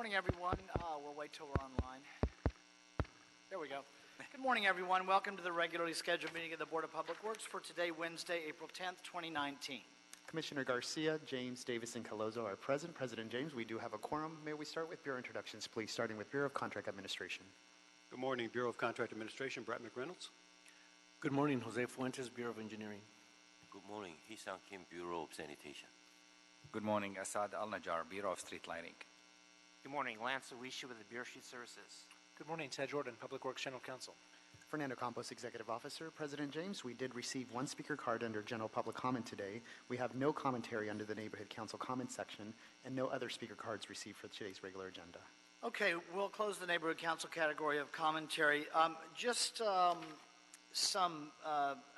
morning, everyone. We'll wait till we're online. There we go. Good morning, everyone. Welcome to the regularly scheduled meeting of the Board of Public Works for today, Wednesday, April 10th, 2019. Commissioner Garcia, James, Davis, and Calozo are present. President James, we do have a quorum. May we start with Bureau introductions, please, starting with Bureau of Contract Administration. Good morning, Bureau of Contract Administration, Brett McReynolds. Good morning, Jose Fuentes, Bureau of Engineering. Good morning, Hisang Kim, Bureau of Sanitation. Good morning, Asad Al-Najjar, Bureau of Street Lighting. Good morning, Lance Awisha with the Bureau of Street Services. Good morning, Ted Jordan, Public Works General Counsel. Fernando Campos, Executive Officer. President James, we did receive one speaker card under general public comment today. We have no commentary under the Neighborhood Council comment section and no other speaker cards received for today's regular agenda. Okay, we'll close the Neighborhood Council category of commentary. Some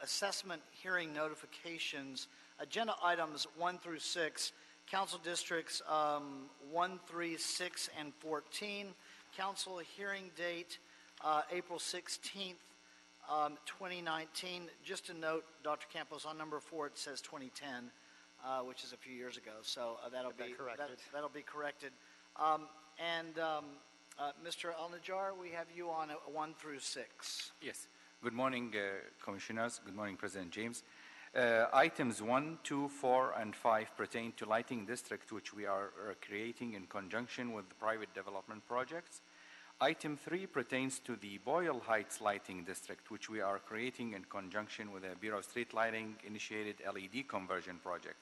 assessment hearing notifications. Agenda items 1 through 6. Council districts 1, 3, 6, and 14. Council hearing date April 16th, 2019. Just a note, Dr. Campos, on number 4 it says 2010, which is a few years ago. So that'll be corrected. Mr. Al-Najjar, we have you on 1 through 6. Yes. Good morning, Commissioners. Good morning, President James. Items 1, 2, 4, and 5 pertain to lighting district, which we are creating in conjunction with the private development projects. Item 3 pertains to the Boyle Heights Lighting District, which we are creating in conjunction with the Bureau of Street Lighting initiated LED conversion project.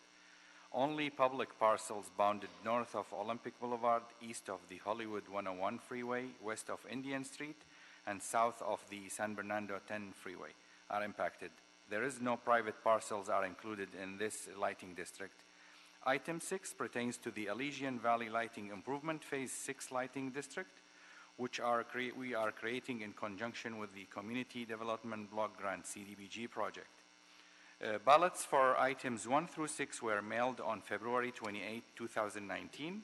Only public parcels bounded north of Olympic Boulevard, east of the Hollywood 101 freeway, west of Indian Street, and south of the San Bernardino 10 freeway are impacted. There is no private parcels are included in this lighting district. Item 6 pertains to the Elysian Valley Lighting Improvement Phase 6 Lighting District, which we are creating in conjunction with the Community Development Block Grant CDBG project. Ballots for items 1 through 6 were mailed on February 28, 2019.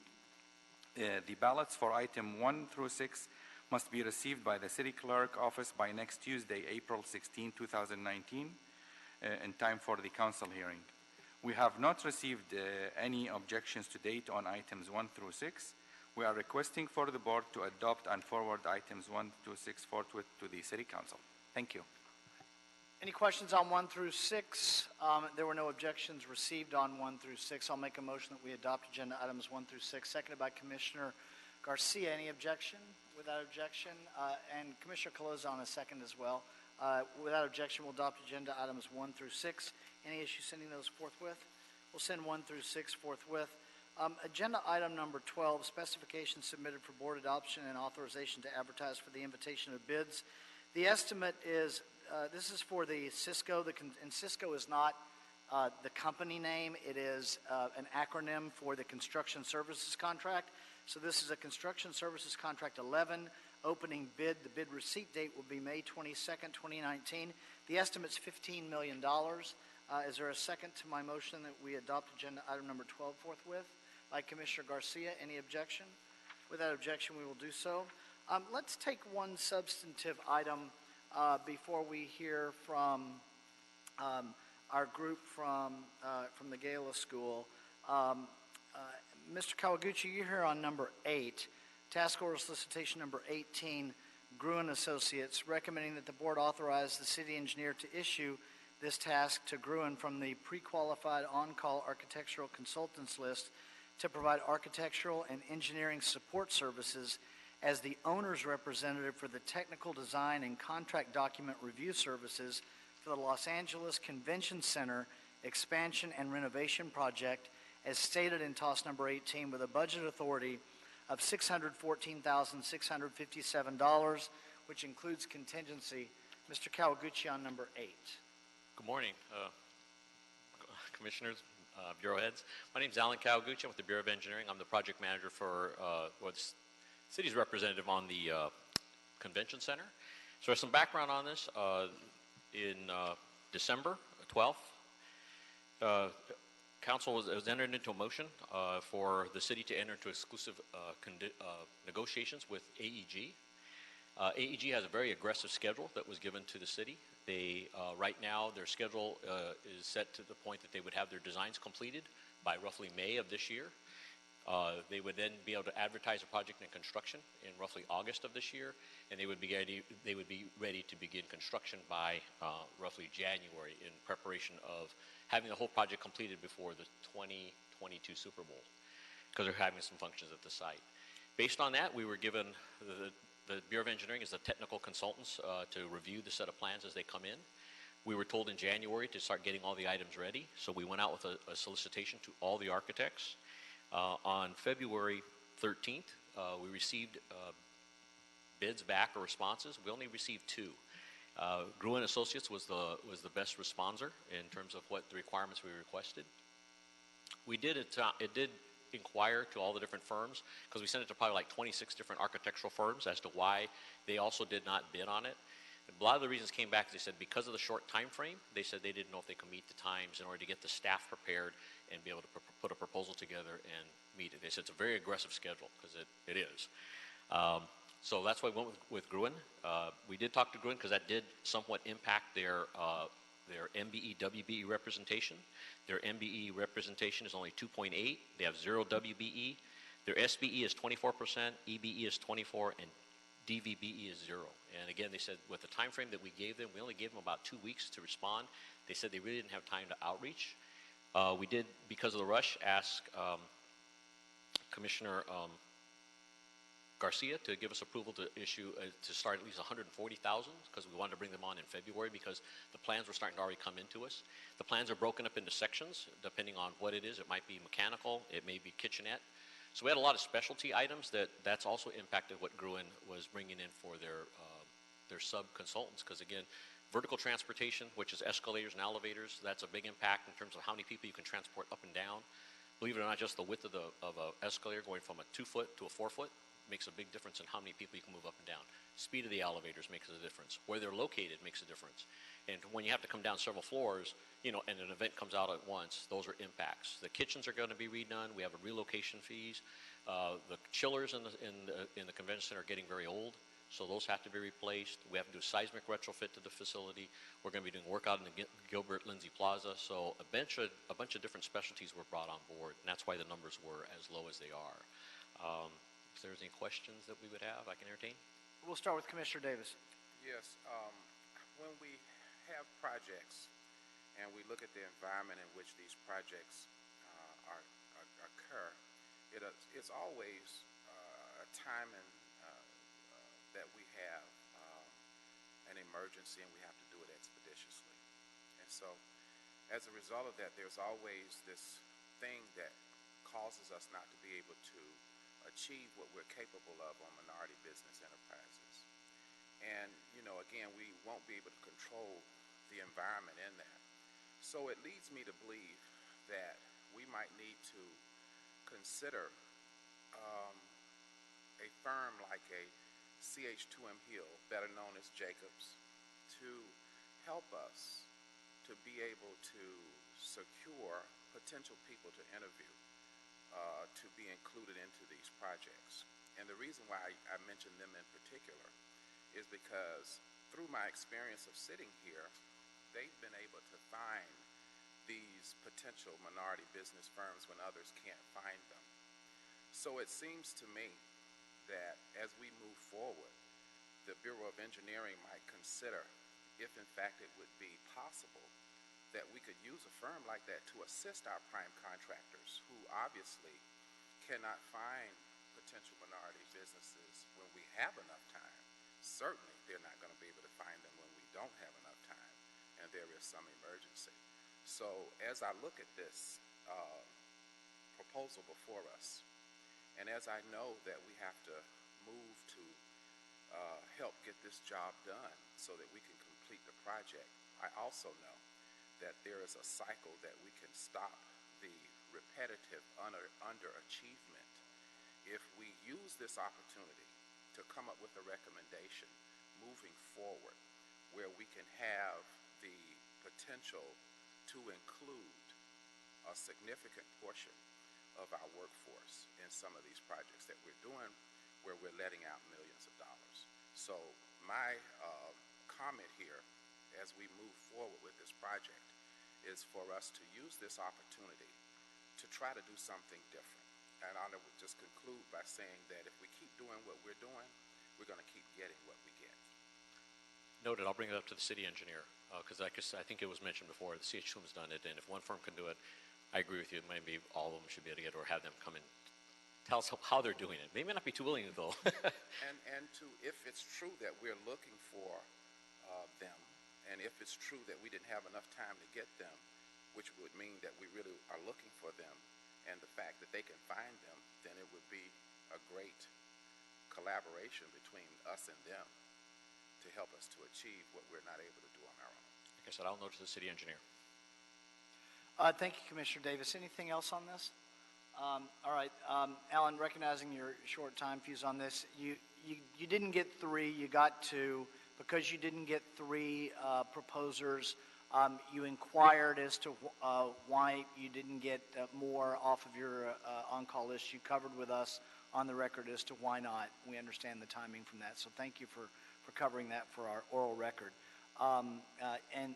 The ballots for item 1 through 6 must be received by the City Clerk Office by next Tuesday, April 16, 2019, in time for the council hearing. We have not received any objections to date on items 1 through 6. We are requesting for the board to adopt and forward items 1 to 6 forthwith to the City Council. Thank you. Any questions on 1 through 6? There were no objections received on 1 through 6. I'll make a motion that we adopt agenda items 1 through 6, seconded by Commissioner Garcia. Any objection? Without objection. And Commissioner Calozo on a second as well. Without objection, we'll adopt agenda items 1 through 6. Any issue sending those forthwith? We'll send 1 through 6 forthwith. Agenda item number 12, specifications submitted for board adoption and authorization to advertise for the invitation of bids. The estimate is, this is for the Cisco, and Cisco is not the company name. It is an acronym for the construction services contract. So this is a construction services contract 11, opening bid. The bid receipt date will be May 22nd, 2019. The estimate's $15 million. Is there a second to my motion that we adopt agenda item number 12 forthwith? By Commissioner Garcia. Any objection? Without objection, we will do so. Let's take one substantive item before we hear from our group from the Gala School. Mr. Kawaguchi, you're here on number 8, task order solicitation number 18, Gruen Associates, recommending that the board authorize the city engineer to issue this task to Gruen from the pre-qualified on-call architectural consultants list to provide architectural and engineering support services as the owner's representative for the technical design and contract document review services for the Los Angeles Convention Center expansion and renovation project as stated in TOS number 18 with a budget authority of $614,657, which includes contingency. Mr. Kawaguchi on number 8. Good morning, Commissioners, Bureau heads. My name is Alan Kawaguchi. I'm with the Bureau of Engineering. I'm the project manager for what's city's representative on the Convention Center. So there's some background on this. In December 12th, Council was entered into a motion for the city to enter into exclusive negotiations with AEG. AEG has a very aggressive schedule that was given to the city. They, right now, their schedule is set to the point that they would have their designs completed by roughly May of this year. They would then be able to advertise a project in construction in roughly August of this year, and they would be ready to begin construction by roughly January in preparation of having the whole project completed before the 2022 Super Bowl, because they're having some functions at the site. Based on that, we were given, the Bureau of Engineering is the technical consultants to review the set of plans as they come in. We were told in January to start getting all the items ready, so we went out with a solicitation to all the architects. On February 13th, we received bids back or responses. We only received 2. Gruen Associates was the best responder in terms of what the requirements we requested. We did it did inquire to all the different firms, because we sent it to probably like 26 different architectural firms as to why they also did not bid on it. A lot of the reasons came back, they said because of the short time frame, they said they didn't know if they could meet the times in order to get the staff prepared and be able to put a proposal together and meet it. They said it's a very aggressive schedule, because it is. So that's why we went with Gruen. We did talk to Gruen because that did somewhat impact their MBE, WBE representation. Their MBE representation is only 2.8. They have 0 WBE. Their SBE is 24%, EBE is 24%, and DVBE is 0. And again, they said with the time frame that we gave them, we only gave them about 2 weeks to respond. They said they really didn't have time to outreach. We did, because of the rush, ask Commissioner Garcia to give us approval to issue, to start at least 140,000, because we wanted to bring them on in February, because the plans were starting to already come into us. The plans are broken up into sections, depending on what it is. It might be mechanical, it may be kitchenette. So we had a lot of specialty items that's also impacted what Gruen was bringing in for their sub-consultants, because again, vertical transportation, which is escalators and elevators, that's a big impact in terms of how many people you can transport up and down. Believe it or not, just the width of an escalator going from a 2-foot to a 4-foot makes a big difference in how many people you can move up and down. Speed of the elevators makes a difference. Where they're located makes a difference. And when you have to come down several floors, and an event comes out at once, those are impacts. The kitchens are going to be redone. We have a relocation fees. The chillers in the convention center are getting very old, so those have to be replaced. We have to do a seismic retrofit to the facility. We're going to be doing work out in the Gilbert Lindsay Plaza. So a bunch of different specialties were brought on board, and that's why the numbers were as low as they are. If there's any questions that we would have, I can entertain. We'll start with Commissioner Davis. Yes, when we have projects and we look at the environment in which these projects occur, it's always a time that we have an emergency and we have to do it expeditiously. And so as a result of that, there's always this thing that causes us not to be able to achieve what we're capable of on minority business enterprises. And, again, we won't be able to control the environment in that. So it leads me to believe that we might need to consider a firm like a CH2M Hill, better known as Jacobs, to help us to be able to secure potential people to interview, to be included into these projects. And the reason why I mention them in particular is because through my experience of sitting here, they've been able to find these potential minority business firms when others can't find them. So it seems to me that as we move forward, the Bureau of Engineering might consider if in fact it would be possible that we could use a firm like that to assist our prime contractors who obviously cannot find potential minority businesses when we have enough time. Certainly, they're not going to be able to find them when we don't have enough time and there is some emergency. So as I look at this proposal before us, and as I know that we have to move to help get this job done so that we can complete the project, I also know that there is a cycle that we can stop the repetitive underachievement if we use this opportunity to come up with a recommendation moving forward where we can have the potential to include a significant portion of our workforce in some of these projects that we're doing where we're letting out millions of dollars. So my comment here as we move forward with this project is for us to use this opportunity to try to do something different. And I would just conclude by saying that if we keep doing what we're doing, we're going to keep getting what we get. Noted. I'll bring it up to the city engineer because I think it was mentioned before. The CH2M's done it, and if one firm can do it, I agree with you. Maybe all of them should be able to get it, or have them come and tell us how they're doing it. They may not be too willing, though. And if it's true that we're looking for them, and if it's true that we didn't have enough time to get them, which would mean that we really are looking for them, and the fact that they can find them, then it would be a great collaboration between us and them to help us to achieve what we're not able to do on our own. Like I said, I'll note to the city engineer. Thank you, Commissioner Davis. Anything else on this? All right, Alan, recognizing your short time fuse on this, you didn't get 3, you got 2. Because you didn't get 3 proposers, you inquired as to why you didn't get more off of your on-call list. You covered with us on the record as to why not. We understand the timing from that, so thank you for covering that for our oral record. And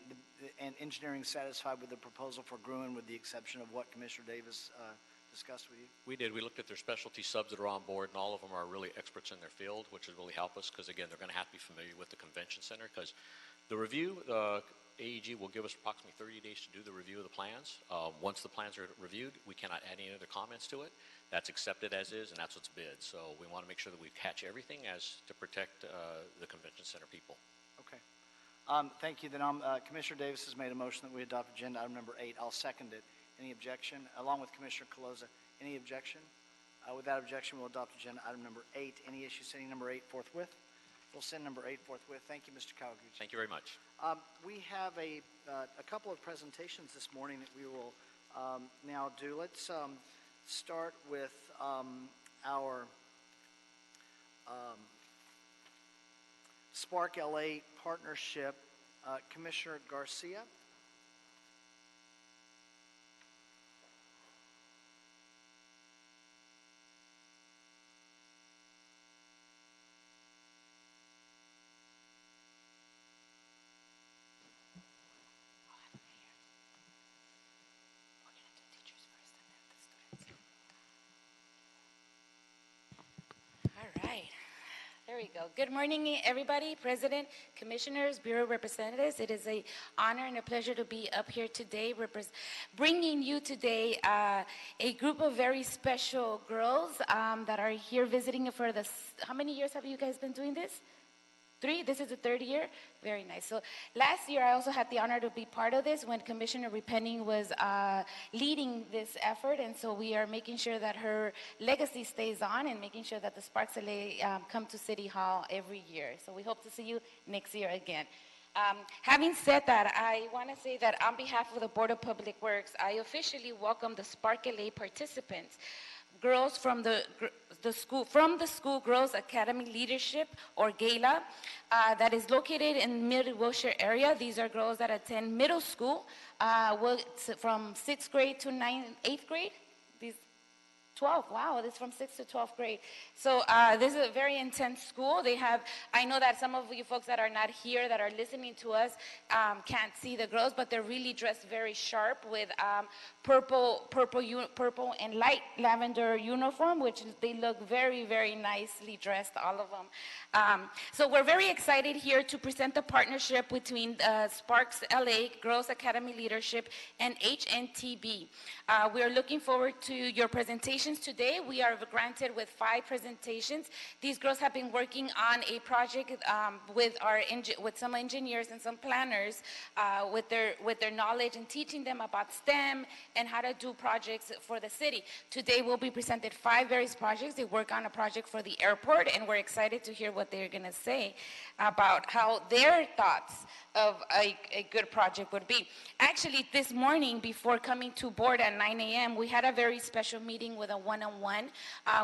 engineering satisfied with the proposal for Gruen, with the exception of what Commissioner Davis discussed with you? We did. We looked at their specialty subs that are on board, and all of them are really experts in their field, which would really help us because, again, they're going to have to be familiar with the convention center because the review, AEG will give us approximately 30 days to do the review of the plans. Once the plans are reviewed, we cannot add any other comments to it. That's accepted as is, and that's what's bid. So we want to make sure that we catch everything as to protect the convention center people. Okay. Thank you. Then Commissioner Davis has made a motion that we adopt agenda item number 8. I'll second it. Any objection? Along with Commissioner Caloza, any objection? Without objection, we'll adopt agenda item number 8. Any issue sending number 8 forthwith? We'll send number 8 forthwith. Thank you, Mr. Kawaguchi. Thank you very much. We have a couple of presentations this morning that we will now do. Let's start with our Spark LA partnership. Commissioner Garcia. All right. There we go. Good morning, everybody, President, Commissioners, Bureau Representatives. It is an honor and a pleasure to be up here today, bringing you today a group of very special girls that are here visiting for the, how many years have you guys been doing this? 3? This is the 3rd year? Very nice. So last year, I also had the honor to be part of this when Commissioner Repenning was leading this effort, and so we are making sure that her legacy stays on and making sure that the Sparks LA come to City Hall every year. So we hope to see you next year again. Having said that, I want to say that on behalf of the Board of Public Works, I officially welcome the Spark LA participants. Girls from the school Girls Academy Leadership, or GALA, that is located in Mid-Wilshire area. These are girls that attend middle school from 6th grade to 8th grade. These 12, wow, this is from 6th to 12th grade. So this is a very intense school. They have, I know that some of you folks that are not here that are listening to us can't see the girls, but they're really dressed very sharp with purple and light lavender uniform, which they look very, very nicely dressed, all of them. So we're very excited here to present the partnership between Sparks LA, Girls Academy Leadership, and HNTB. We are looking forward to your presentations today. We are granted with 5 presentations. These girls have been working on a project with some engineers and some planners with their knowledge and teaching them about STEM and how to do projects for the city. Today we'll be presented 5 various projects. They work on a project for the airport, and we're excited to hear what they're going to say about how their thoughts of a good project would be. Actually, this morning before coming to board at 9 a.m., we had a very special meeting with a one-on-one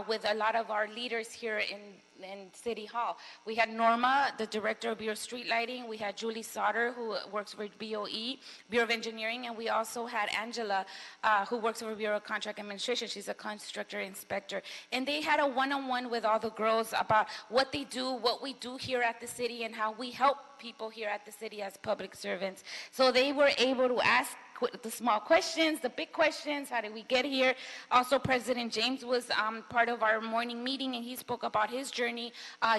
with a lot of our leaders here in in City Hall. We had Norma, the Director of Bureau of Street Lighting. We had Julie Sauter, who works for BOE, Bureau of Engineering. And we also had Angela, who works for Bureau of Contract Administration. She's a constructor inspector. And they had a one-on-one with all the girls about what they do, what we do here at the city, and how we help people here at the city as public servants. So they were able to ask the small questions, the big questions, how did we get here? Also, President James was part of our morning meeting, and he spoke about his journey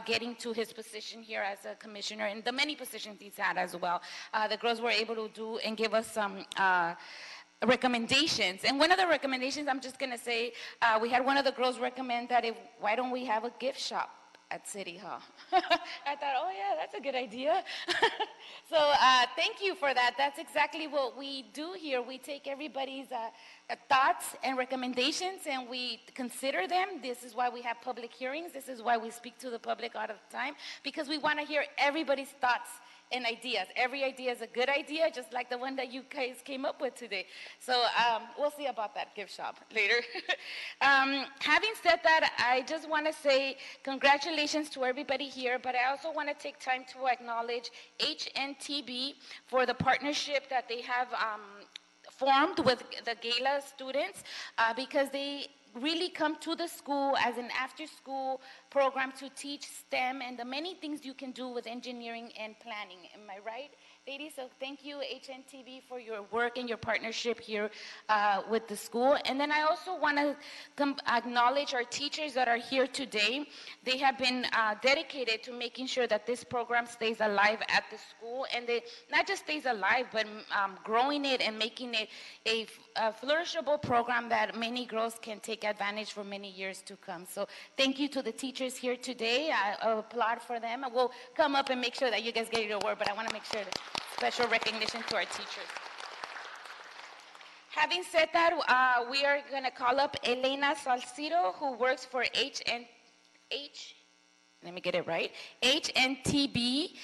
getting to his position here as a commissioner and the many positions he's had as well. The girls were able to do and give us some recommendations. And one of the recommendations, I'm just going to say, we had one of the girls recommend that why don't we have a gift shop at City Hall? I thought, oh yeah, that's a good idea. So thank you for that. That's exactly what we do here. We take everybody's thoughts and recommendations and we consider them. This is why we have public hearings. This is why we speak to the public all the time, because we want to hear everybody's thoughts and ideas. Every idea is a good idea, just like the one that you guys came up with today. So we'll see about that gift shop later. Having said that, I just want to say congratulations to everybody here, but I also want to take time to acknowledge HNTB for the partnership that they have formed with the Gala students, because they really come to the school as an after-school program to teach STEM and the many things you can do with engineering and planning. Am I right, ladies? So thank you, HNTV, for your work and your partnership here with the school. And then I also want to acknowledge our teachers that are here today. They have been dedicated to making sure that this program stays alive at the school, and they not just stays alive, but growing it and making it a flourishable program that many girls can take advantage for many years to come. So thank you to the teachers here today. I applaud for them. We'll come up and make sure that you guys get your word, but I want to make sure that special recognition to our teachers. Having said that, we are going to call up Elena Salcido, who works for let me get it right, HNTB,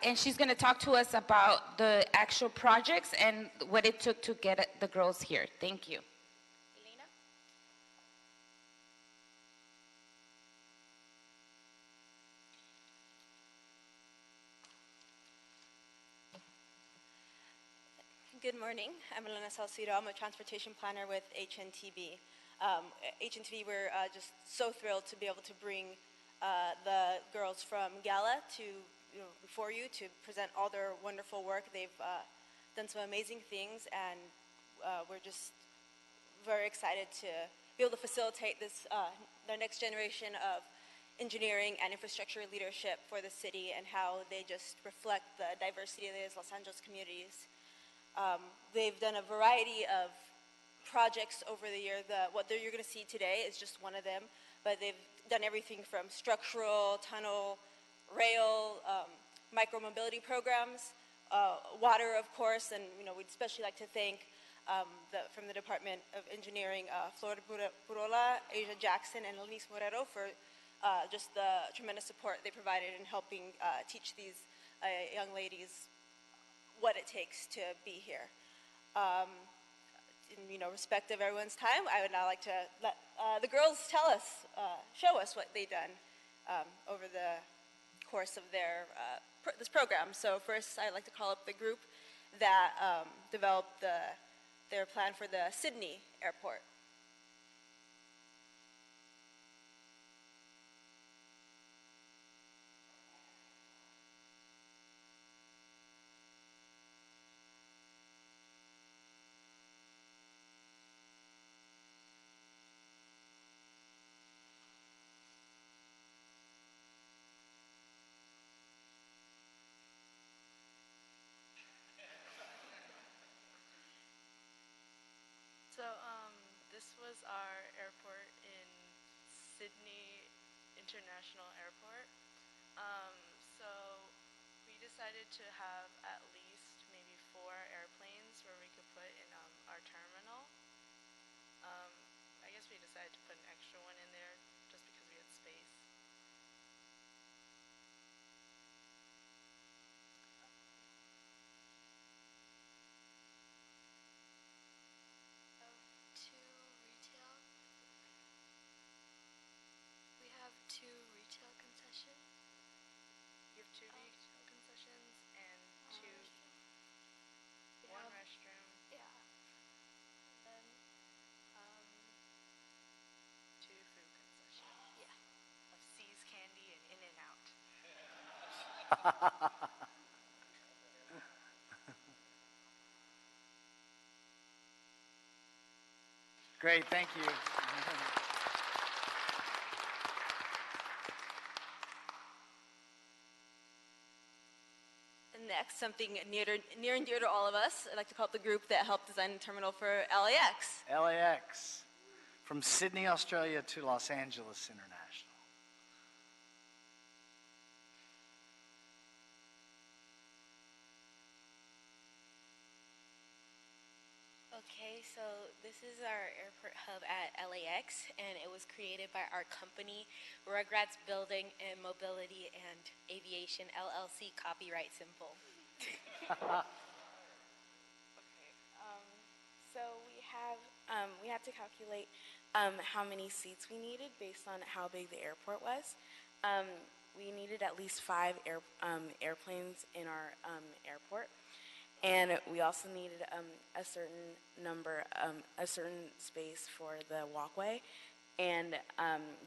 and she's going to talk to us about the actual projects and what it took to get the girls here. Thank you. Elena? Good morning. I'm Elena Salcido. I'm a transportation planner with HNTB. HNTB, we're just so thrilled to be able to bring the girls from Gala to before you to present all their wonderful work. They've done some amazing things, and we're just very excited to be able to facilitate this the next generation of engineering and infrastructure leadership for the city, and how they just reflect the diversity of these Los Angeles communities. They've done a variety of projects over the year. What you're going to see today is just one of them, but they've done everything from structural, tunnel, rail, micro-mobility programs, water, of course, and we'd especially like to thank from the Department of Engineering, Flor Purola, Asia Jackson, and Elise Morero for just the tremendous support they provided in helping teach these young ladies what it takes to be here. In respect of everyone's time, I would now like to let the girls show us what they've done over the course of this program. So first, I'd like to call up the group that developed their plan for the Sydney airport. So this was our airport in Sydney International Airport. So we decided to have at least maybe 4 airplanes where we could put in our terminal. I guess we decided to put an extra one in there just because we had space. Two retail Great, thank you. And next, something near and dear to all of us. I'd like to call up the group that helped design the terminal for LAX. LAX, from Sydney, Australia to Los Angeles International. Okay, so this is our airport hub at LAX, and it was created by our company, Rugrats Building and Mobility and Aviation LLC, copyright simple. Okay, so we had to calculate how many seats we needed based on how big the airport was. We needed at least 5 airplanes in our airport. And we also needed a certain number, a certain space for the walkway. And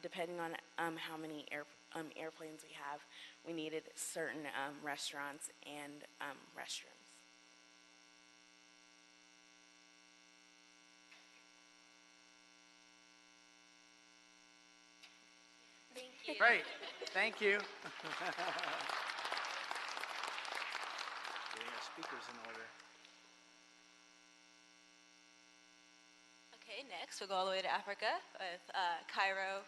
depending on how many airplanes we have, we needed certain restaurants and restrooms. Thank you. Great, thank you. Getting our speakers in order. Okay, next we'll go all the way to Africa with Cairo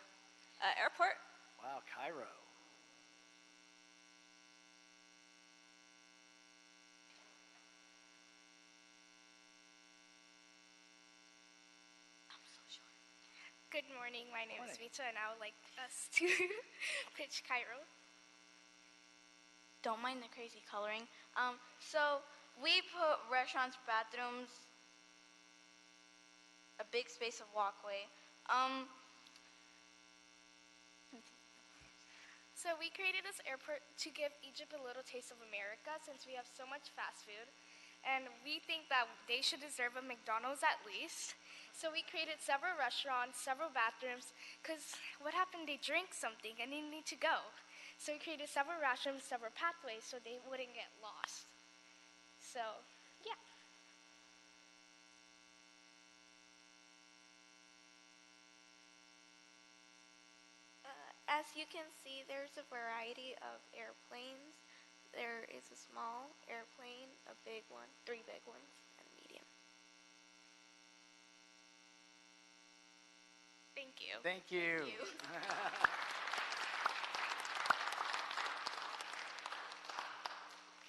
Airport. Wow, Cairo. Good morning. My name is Vita, and I would like us to pitch Cairo. Don't mind the crazy coloring. So we put restaurants, bathrooms, a big space of walkway. So we created this airport to give Egypt a little taste of America, since we have so much fast food. And we think that they should deserve a McDonald's at least. So we created several restaurants, several bathrooms, because what happened, they drink something and they need to go. So we created several restrooms, several pathways, so they wouldn't get lost. So, yeah. As you can see, there's a variety of airplanes. There is a small airplane, a big one, 3 big ones, and a medium. Thank you. Thank you. Thank you.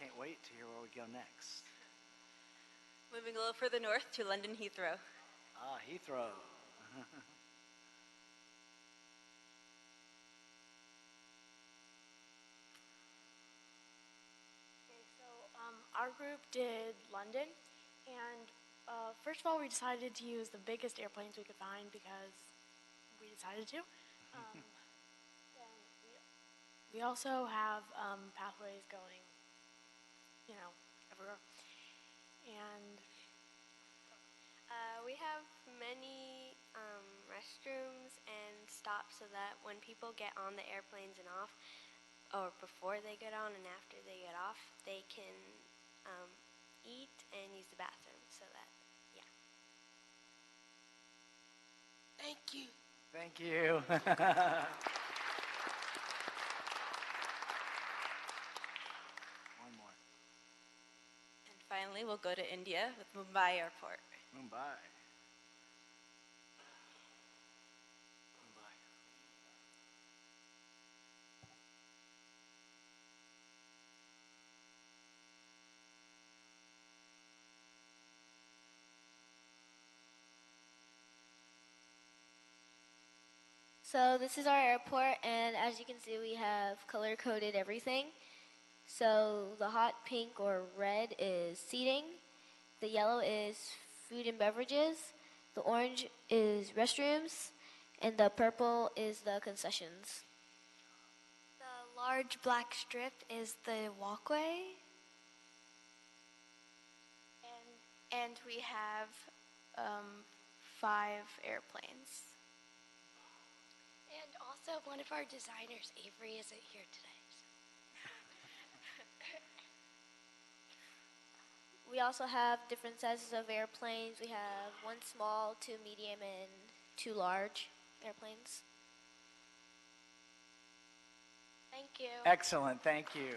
Can't wait to hear where we go next. Moving a little further north to London Heathrow. Ah, Heathrow. Our group did London, and first of all, we decided to use the biggest airplanes we could find because we decided to. Then we also have pathways going, everywhere. And we have many restrooms and stops so that when people get on the airplanes and off, or before they get on and after they get off, they can eat and use the bathroom, so that, yeah. Thank you. Thank you. One more. And finally, we'll go to India with Mumbai Airport. Mumbai. So this is our airport, and as you can see, we have color-coded everything. So the hot pink or red is seating, the yellow is food and beverages, the orange is restrooms, and the purple is the concessions. The large black strip is the walkway. And we have 5 airplanes. And also, one of our designers, Avery, isn't here today. we also have different sizes of airplanes. We have 1 small, 2 medium, and 2 large airplanes. Thank you. Excellent, thank you.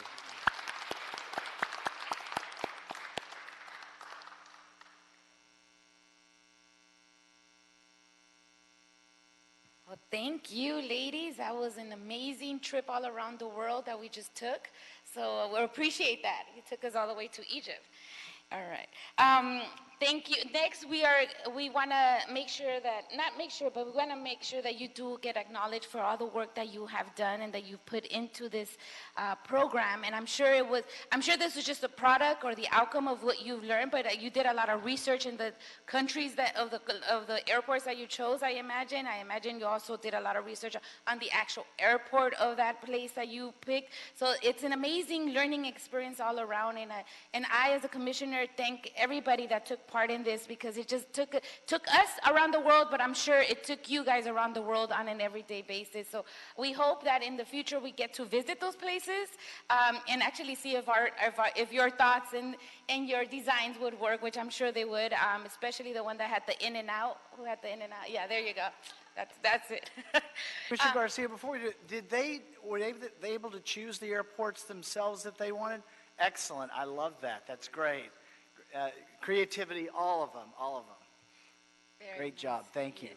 Well, thank you, ladies. That was an amazing trip all around the world that we just took. So we appreciate that. You took us all the way to Egypt. All right. Thank you. Next, we want to make sure that, not make sure, but we want to make sure that you do get acknowledged for all the work that you have done and that you've put into this program. And I'm sure this was just a product or the outcome of what you've learned, but you did a lot of research in the countries of the airports that you chose, I imagine. I imagine you also did a lot of research on the actual airport of that place that you picked. So it's an amazing learning experience all around. And I, as a commissioner, thank everybody that took part in this, because it just took us around the world, but I'm sure it took you guys around the world on an everyday basis. So we hope that in the future we get to visit those places and actually see if your thoughts and your designs would work, which I'm sure they would, especially the one that had the in and out. Who had the in and out? Yeah, there you go. That's it. Mr. Garcia, before we do, were they able to choose the airports themselves if they wanted? Excellent. I love that. That's great. Creativity, all of them. Very Great nice. job. Thank you.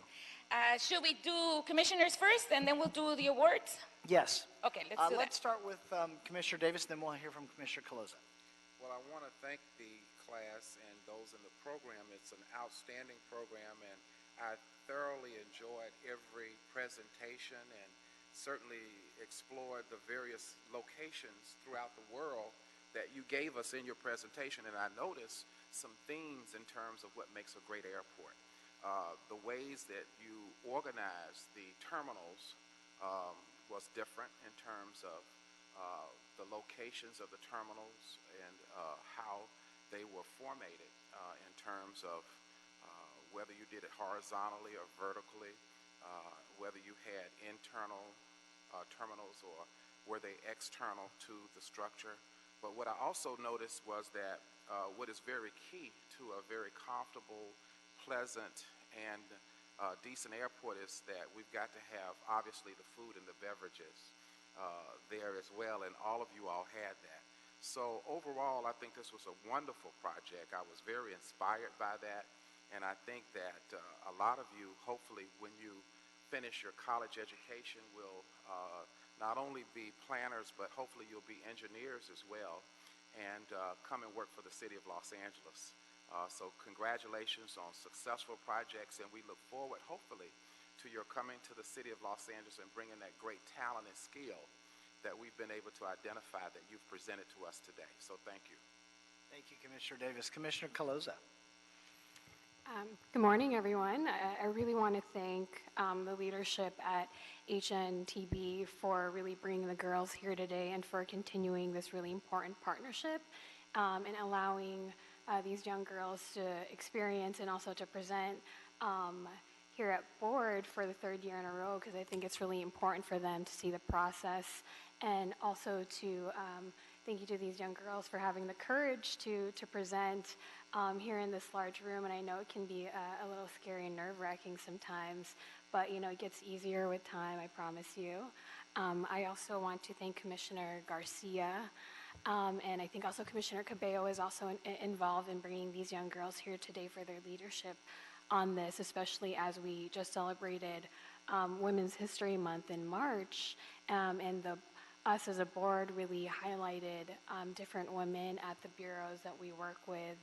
Should we do commissioners first, and then we'll do the awards? Yes. Okay, let's do that. Let's start with Commissioner Davis, then we'll hear from Commissioner Caloza. Well, I want to thank the class and those in the program. It's an outstanding program, and I thoroughly enjoyed every presentation and certainly explored the various locations throughout the world that you gave us in your presentation. And I noticed some themes in terms of what makes a great airport. The ways that you organize the terminals was different in terms of the locations of the terminals and how they were formatted in terms of whether you did it horizontally or vertically, whether you had internal terminals or were they external to the structure. But what I also noticed was that what is very key to a very comfortable, pleasant, and decent airport is that we've got to have, obviously, the food and the beverages there as well, and all of you all had that. So overall, I think this was a wonderful project. I was very inspired by that, and I think that a lot of you, hopefully, when you finish your college education, will not only be planners, but hopefully you'll be engineers as well, and come and work for the city of Los Angeles. So congratulations on successful projects, and we look forward, hopefully, to your coming to the city of Los Angeles and bringing that great talent and skill that we've been able to identify that you've presented to us today. So thank you. Thank you, Commissioner Davis. Commissioner Caloza. Good morning, everyone. I really want to thank the leadership at HNTB for really bringing the girls here today and for continuing this really important partnership and allowing these young girls to experience and also to present here at board for the 3rd year in a row, because I think it's really important for them to see the process, and also to thank you to these young girls for having the courage to present here in this large room. And I know it can be a little scary and nerve-wracking sometimes, but it gets easier with time, I promise you. I also want to thank Commissioner Garcia, and I think also Commissioner Cabello is also involved in bringing these young girls here today for their leadership on this, especially as we just celebrated Women's History Month in March, and us as a board really highlighted different women at the bureaus that we work with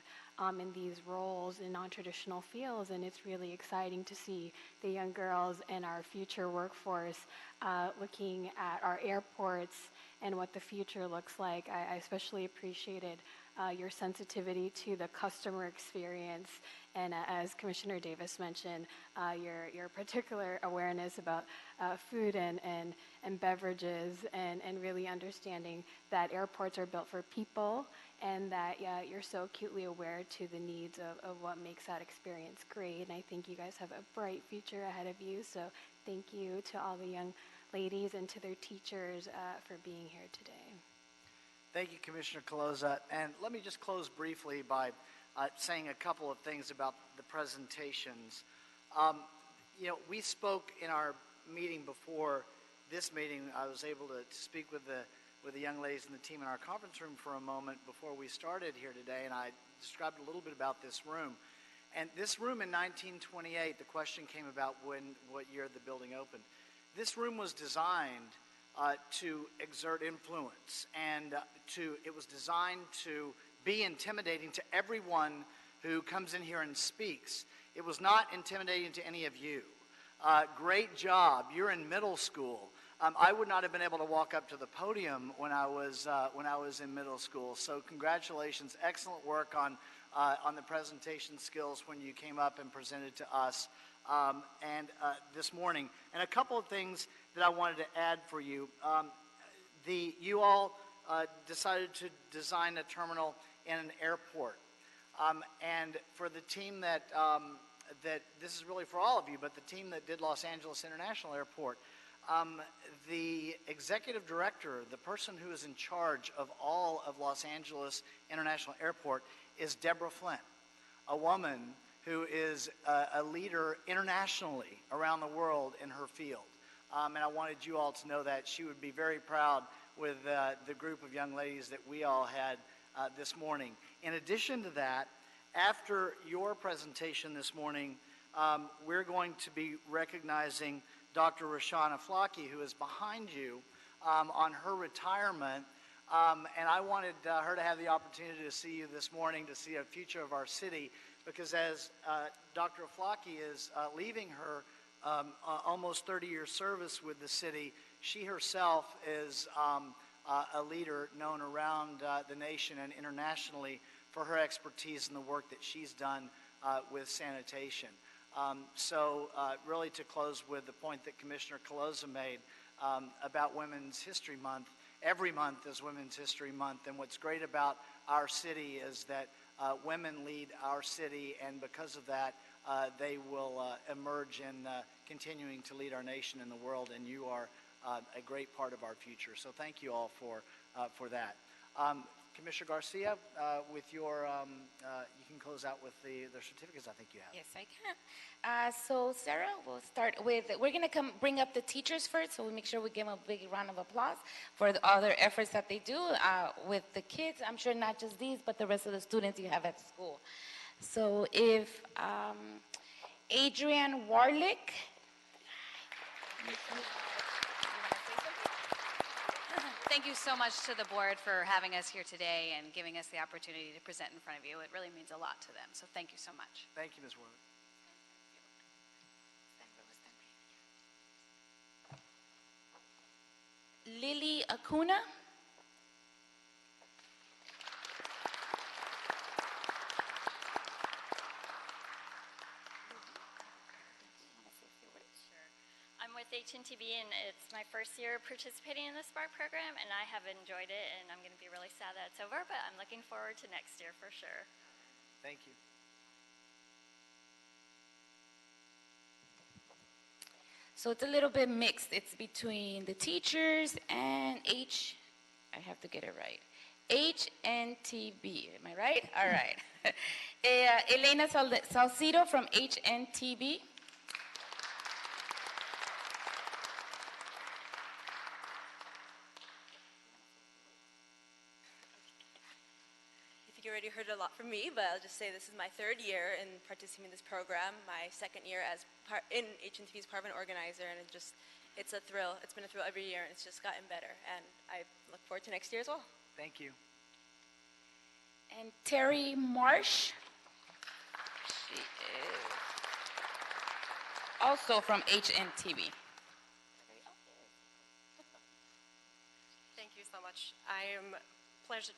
in these roles in non-traditional fields, and it's really exciting to see the young girls in our future workforce looking at our airports and what the future looks like. I especially appreciated your sensitivity to the customer experience, and as Commissioner Davis mentioned, your particular awareness about food and beverages, and really understanding that airports are built for people, and that you're so acutely aware to the needs of what makes that experience great. And I think you guys have a bright future ahead of you, so thank you to all the young ladies and to their teachers for being here today. Thank you, Commissioner Caloza. And let me just close briefly by saying a couple of things about the presentations. We spoke in our meeting before this meeting. I was able to speak with the young ladies and the team in our conference room for a moment before we started here today, and I described a little bit about this room. And this room in 1928, the question came about what year the building opened. This room was designed to exert influence, and it was designed to be intimidating to everyone who comes in here and speaks. It was not intimidating to any of you. Great job. You're in middle school. I would not have been able to walk up to the podium when I was in middle school. So congratulations. Excellent work on the presentation skills when you came up and presented to us this morning. And a couple of things that I wanted to add for you. You all decided to design a terminal in an airport. And for the team that this is really for all of you, but the team that did Los Angeles International Airport, the executive director, the person who is in charge of all of Los Angeles International Airport, is Deborah Flint, a woman who is a leader internationally around the world in her field. And I wanted you all to know that. She would be very proud with the group of young ladies that we all had this morning. In addition to that, after your presentation this morning, we're going to be recognizing Dr. Rashana Flocky, who is behind you, on her retirement. And I wanted her to have the opportunity to see you this morning, to see a future of our city, because as Dr. Flocky is leaving her almost 30-year service with the city, she herself is a leader known around the nation and internationally for her expertise in the work that she's done with sanitation. So really to close with the point that Commissioner Caloza made about Women's History Month, every month is Women's History Month, and what's great about our city is that women lead our city, and because of that, they will emerge in continuing to lead our nation and the world, and you are a great part of our future. So thank you all for that. Commissioner Garcia, with your, you can close out with the certificates I think you have. Yes, I can. So Sarah, we'll start with, we're going to bring up the teachers first, so we'll make sure we give them a big round of applause for all their efforts that they do with the kids. I'm sure not just these, but the rest of the students you have at school. So if Adrienne Warlick, Thank you so much to the board for having us here today and giving us the opportunity to present in front of you. It really means a lot to them, so thank you so much. Thank you, Ms. Warlick. Lily Acuna. I'm with HNTB, and it's my first year participating in the Spark program, and I have enjoyed it, and I'm going to be really sad that it's over, but I'm looking forward to next year for sure. Thank you. So it's a little bit mixed. It's between the teachers and I have to get it right, HNTB. Am I right? All right. Elena Salcido from HNTB. You already heard a lot from me, but I'll just say this is my third year in participating in this program, my second year as in HNTB's Parvin organizer, and it's a thrill. It's been a thrill every year, and it's just gotten better, and I look forward to next year as well. Thank you. And Terry Marsh. She is also from HNTB. Thank you so much. I am pleased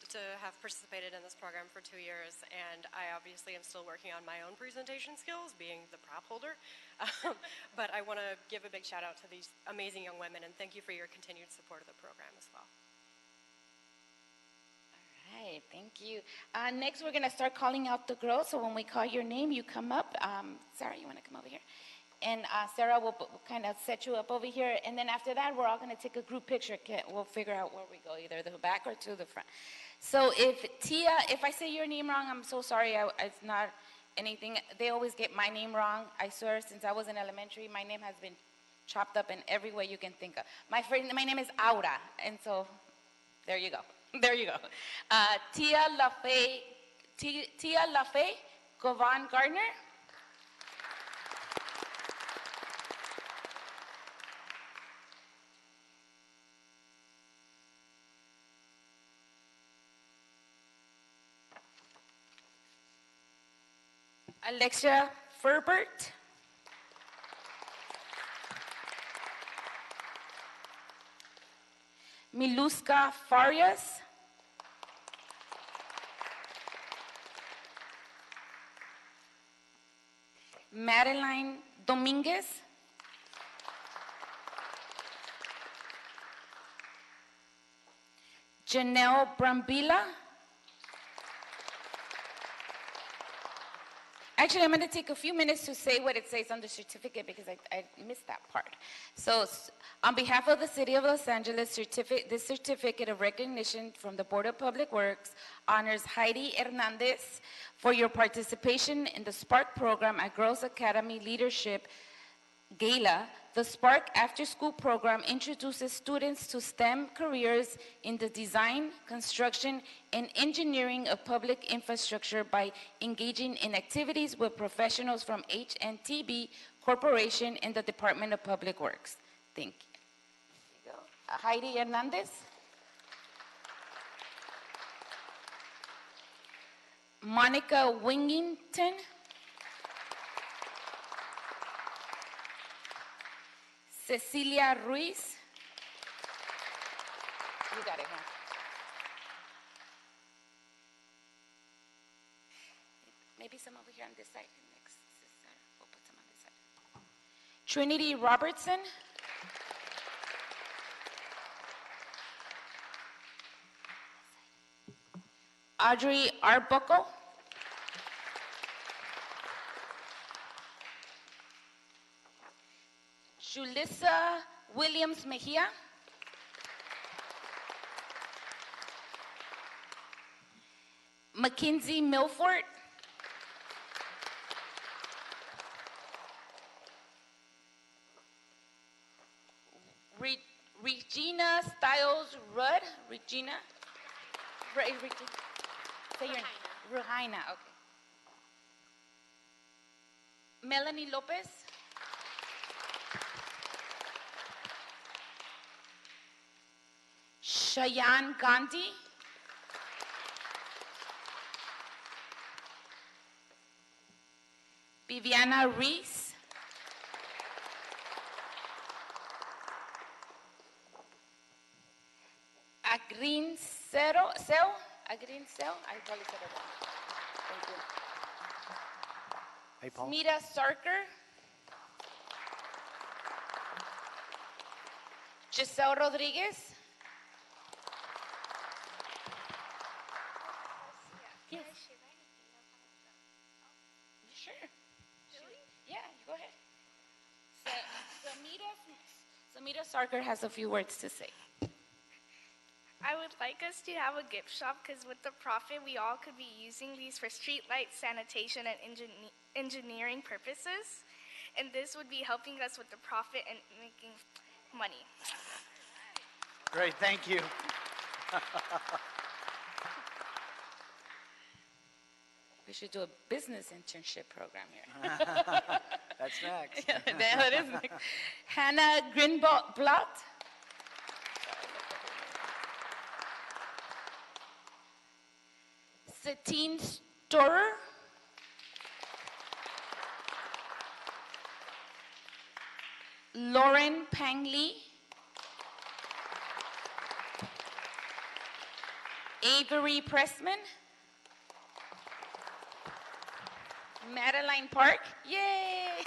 to have participated in this program for 2 years, and I obviously am still working on my own presentation skills, being the prop holder. But I want to give a big shout out to these amazing young women, and thank you for your continued support of the program as well. All right, thank you. Next, we're going to start calling out the girls, so when we call your name, you come up. Sarah, you want to come over here? and Sarah will kind of set you up over here. And then after that, we're all going to take a group picture. We'll figure out where we go, either the back or to the front. So if I say your name wrong, I'm so sorry. It's not anything. They always get my name wrong. I swear, since I was in elementary, my name has been chopped up in every way you can think of. My name is Aura, and so there you go. There you go. Tia Lafay Govan Gardner. Alexia Ferbert. Miluska Farias. Madeline Dominguez. Janelle Brambila. Actually, I'm going to take a few minutes to say what it says on the certificate because I missed that part. So, on behalf of the City of Los Angeles, this certificate of recognition from the Board of Public Works honors Heidi Hernandez for your participation in the SPARK program at Girls Academy Leadership Gala. The SPARK after-school program introduces students to STEM careers in the design, construction, and engineering of public infrastructure by engaging in activities with professionals from HNTB Corporation and the Department of Public Works. Thank you. There you go. Heidi Hernandez. Monica Wingington. Cecilia Ruiz. You got it, huh? Maybe some over here on this side. Next, this side. We'll put some on this side. Trinity Robertson. Audrey Arbuckle. Julissa Williams Mejia. Mackenzie Milford. Regina Stiles Rudd. Regina. Say your name. Ruhaina, okay. Melanie Lopez. Shayan Gandhi. Viviana Reese. Agrin Cell. Agrin Cell. I probably said it wrong. Thank you. Hey, Paul. Smita Sarkar. Giselle Rodriguez. Yes. Sure. Yeah, you go ahead. Samita Sarkar has a few words to say. I would like us to have a gift shop because with the profit, we all could be using these for street lights, sanitation, and engineering purposes. And this would be helping us with the profit and making money. Great, thank you. We should do a business internship program here. That's next. Yeah, that is next. Hannah Greenblatt. Satine Storer. Lauren Pang Lee. Avery Pressman. Madeline Park. Yay!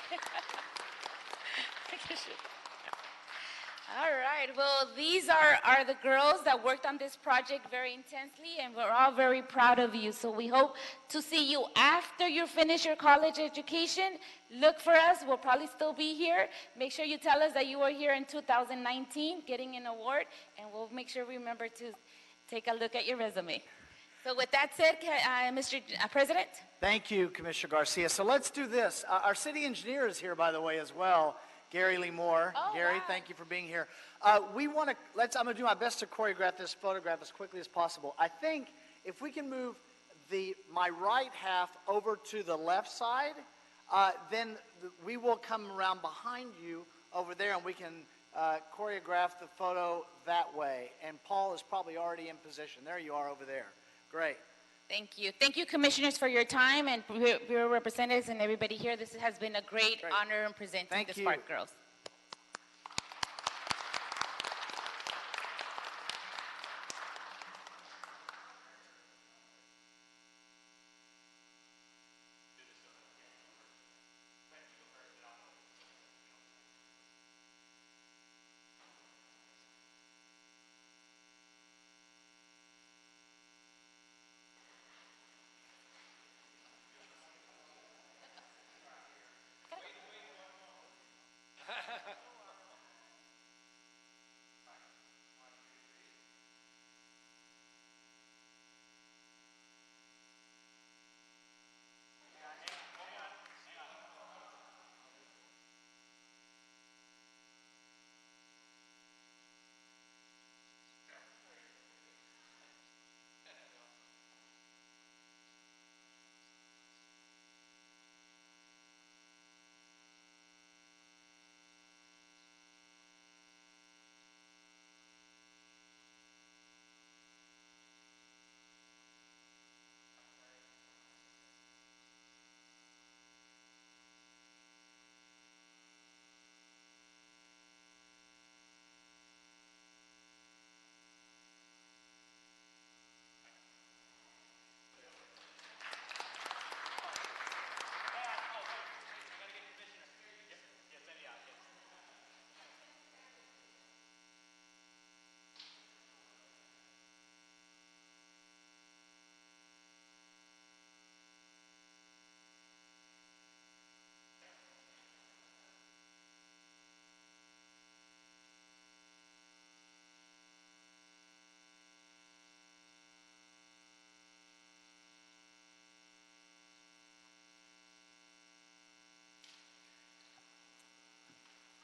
All right. Well, these are the girls that worked on this project very intensely, and we're all very proud of you. So we hope to see you after you finish your college education. Look for us. We'll probably still be here. Make sure you tell us that you were here in 2019 getting an award, and we'll make sure we remember to take a look at your resume. So with that said, Mr. President? Thank you, Commissioner Garcia. So let's do this. Our city engineer is here, by the way, as well. Gary Lee Moore. Oh, Gary, wow. thank you for being here. We want to, I'm going to do my best to choreograph this photograph as quickly as possible. I think if we can move my right half over to the left side, then we will come around behind you over there and we can choreograph the photo that way. And Paul is probably already in position. There you are over there. Great. Thank you. Thank you, commissioners, for your time, and Bureau representatives and everybody here. This has been a great honor in presenting the Spark Girls.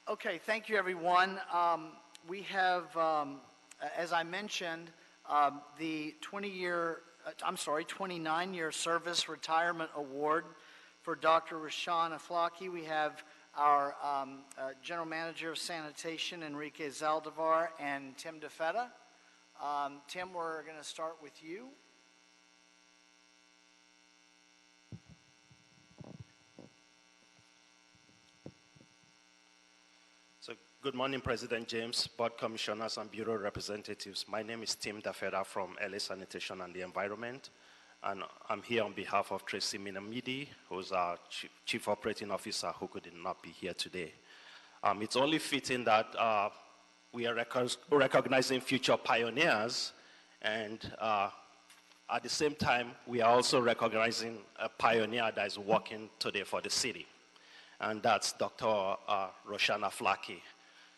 Okay, thank you, everyone. We have, as I mentioned, the 29-year Service Retirement Award for Dr. Rashawn Aflaki. We have our General Manager of Sanitation, Enrique Zaldivar, and Tim DeFetta. Tim, we're going to start with you. So, good morning, President James, Board Commissioners, and Bureau Representatives. My name is Tim DeFetta from LA Sanitation and the Environment, and I'm here on behalf of Tracy Minamidi, who's our Chief Operating Officer, who could not be here today. It's only fitting that we are recognizing future pioneers, and at the same time, we are also recognizing a pioneer that is working today for the city, and that's Dr. Roshana Flaki.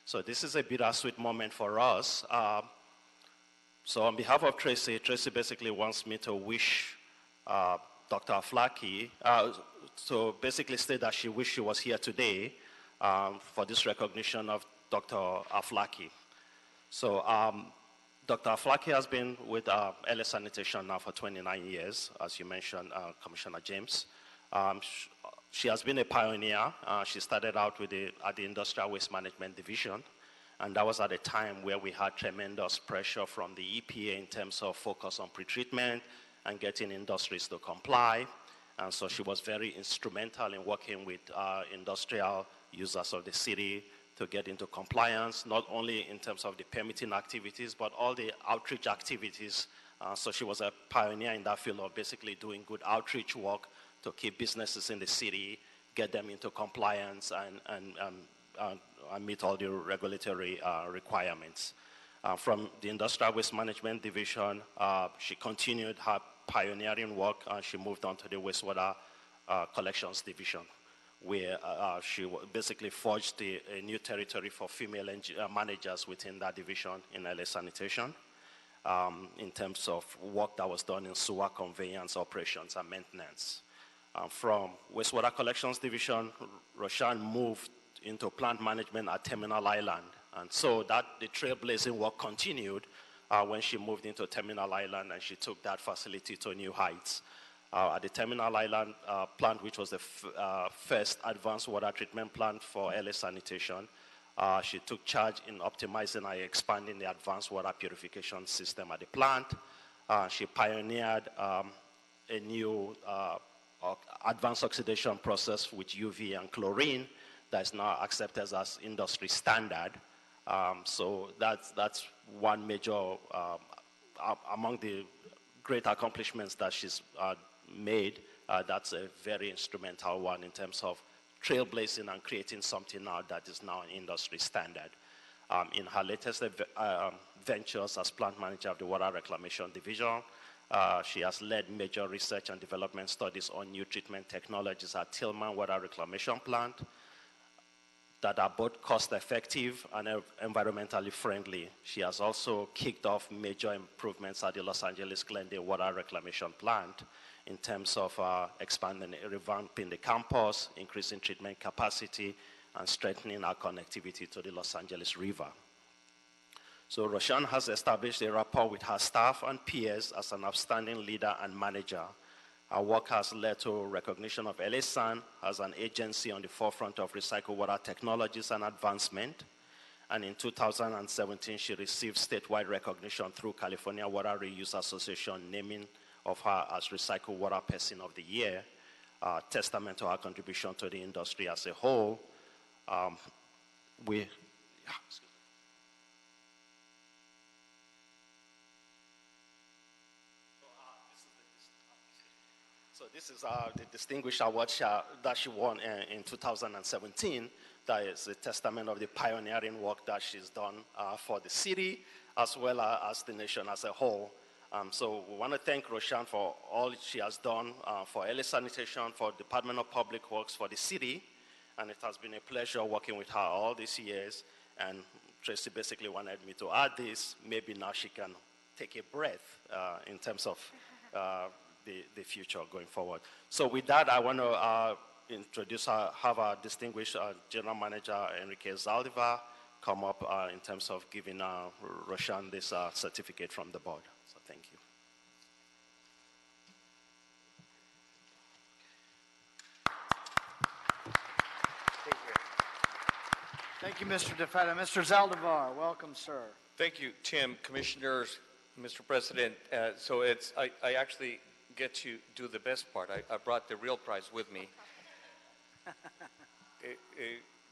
So this is a bittersweet moment for us. So on behalf of Tracy, Tracy basically wants me to wish Dr. Flaki, to basically state that she wished she was here today for this recognition of Dr. Aflaki. So Dr. Aflaki has been with LA Sanitation now for 29 years, as you mentioned, Commissioner James. She has been a pioneer. She started out at the Industrial Waste Management Division, and that was at a time where we had tremendous pressure from the EPA in terms of focus on pretreatment and getting industries to comply. And so she was very instrumental in working with industrial users of the city to get into compliance, not only in terms of the permitting activities, but all the outreach activities. So she was a pioneer in that field of basically doing good outreach work to keep businesses in the city, get them into compliance, and meet all the regulatory requirements. From the Industrial Waste Management Division, she continued her pioneering work, and she moved on to the Wastewater Collections Division, where she basically forged a new territory for female managers within that division in LA Sanitation, in terms of work that was done in sewer conveyance operations and maintenance. From Wastewater Collections Division, Roshan moved into plant management at Terminal Island. And so the trailblazing work continued when she moved into Terminal Island, and she took that facility to new heights. At the Terminal Island plant, which was the first advanced water treatment plant for LA Sanitation, she took charge in optimizing and expanding the advanced water purification system at the plant. She pioneered a new advanced oxidation process with UV and chlorine that is now accepted as industry standard. So that's one major, among the great accomplishments that she's made. That's a very instrumental one in terms of trailblazing and creating something now that is now an industry standard. In her latest ventures as plant manager of the Water Reclamation Division, she has led major research and development studies on new treatment technologies at Tillman Water Reclamation Plant that are both cost-effective and environmentally friendly. She has also kicked off major improvements at the Los Angeles Glendale Water Reclamation Plant in terms of expanding, revamping the campus, increasing treatment capacity, and strengthening our connectivity to the Los Angeles River. So Roshan has established a rapport with her staff and peers as an outstanding leader and manager. Our work has led to recognition of LA San as an agency on the forefront of recycled water technologies and advancement. And in 2017, she received statewide recognition through California Water Reuse Association naming of her as Recycled Water Person of the Year, testament to her contribution to the industry as a whole. So this is the distinguished award that she won in 2017. That is a testament of the pioneering work that she's done for the city as well as the nation as a whole. So we want to thank Roshan for all she has done for LA Sanitation, for Department of Public Works, for the city. And it has been a pleasure working with her all these years. And Tracy basically wanted me to add this. Maybe now she can take a breath in terms of the future going forward. So with that, I want to have our distinguished General Manager, Enrique Zaldivar, come up in terms of giving Roshan this certificate from the board. So thank you. Thank you, Mr. DeFetta. Mr. Zaldivar, welcome, sir. Thank you, Tim, Commissioners, Mr. President. I actually get to do the best part. I brought the real prize with me.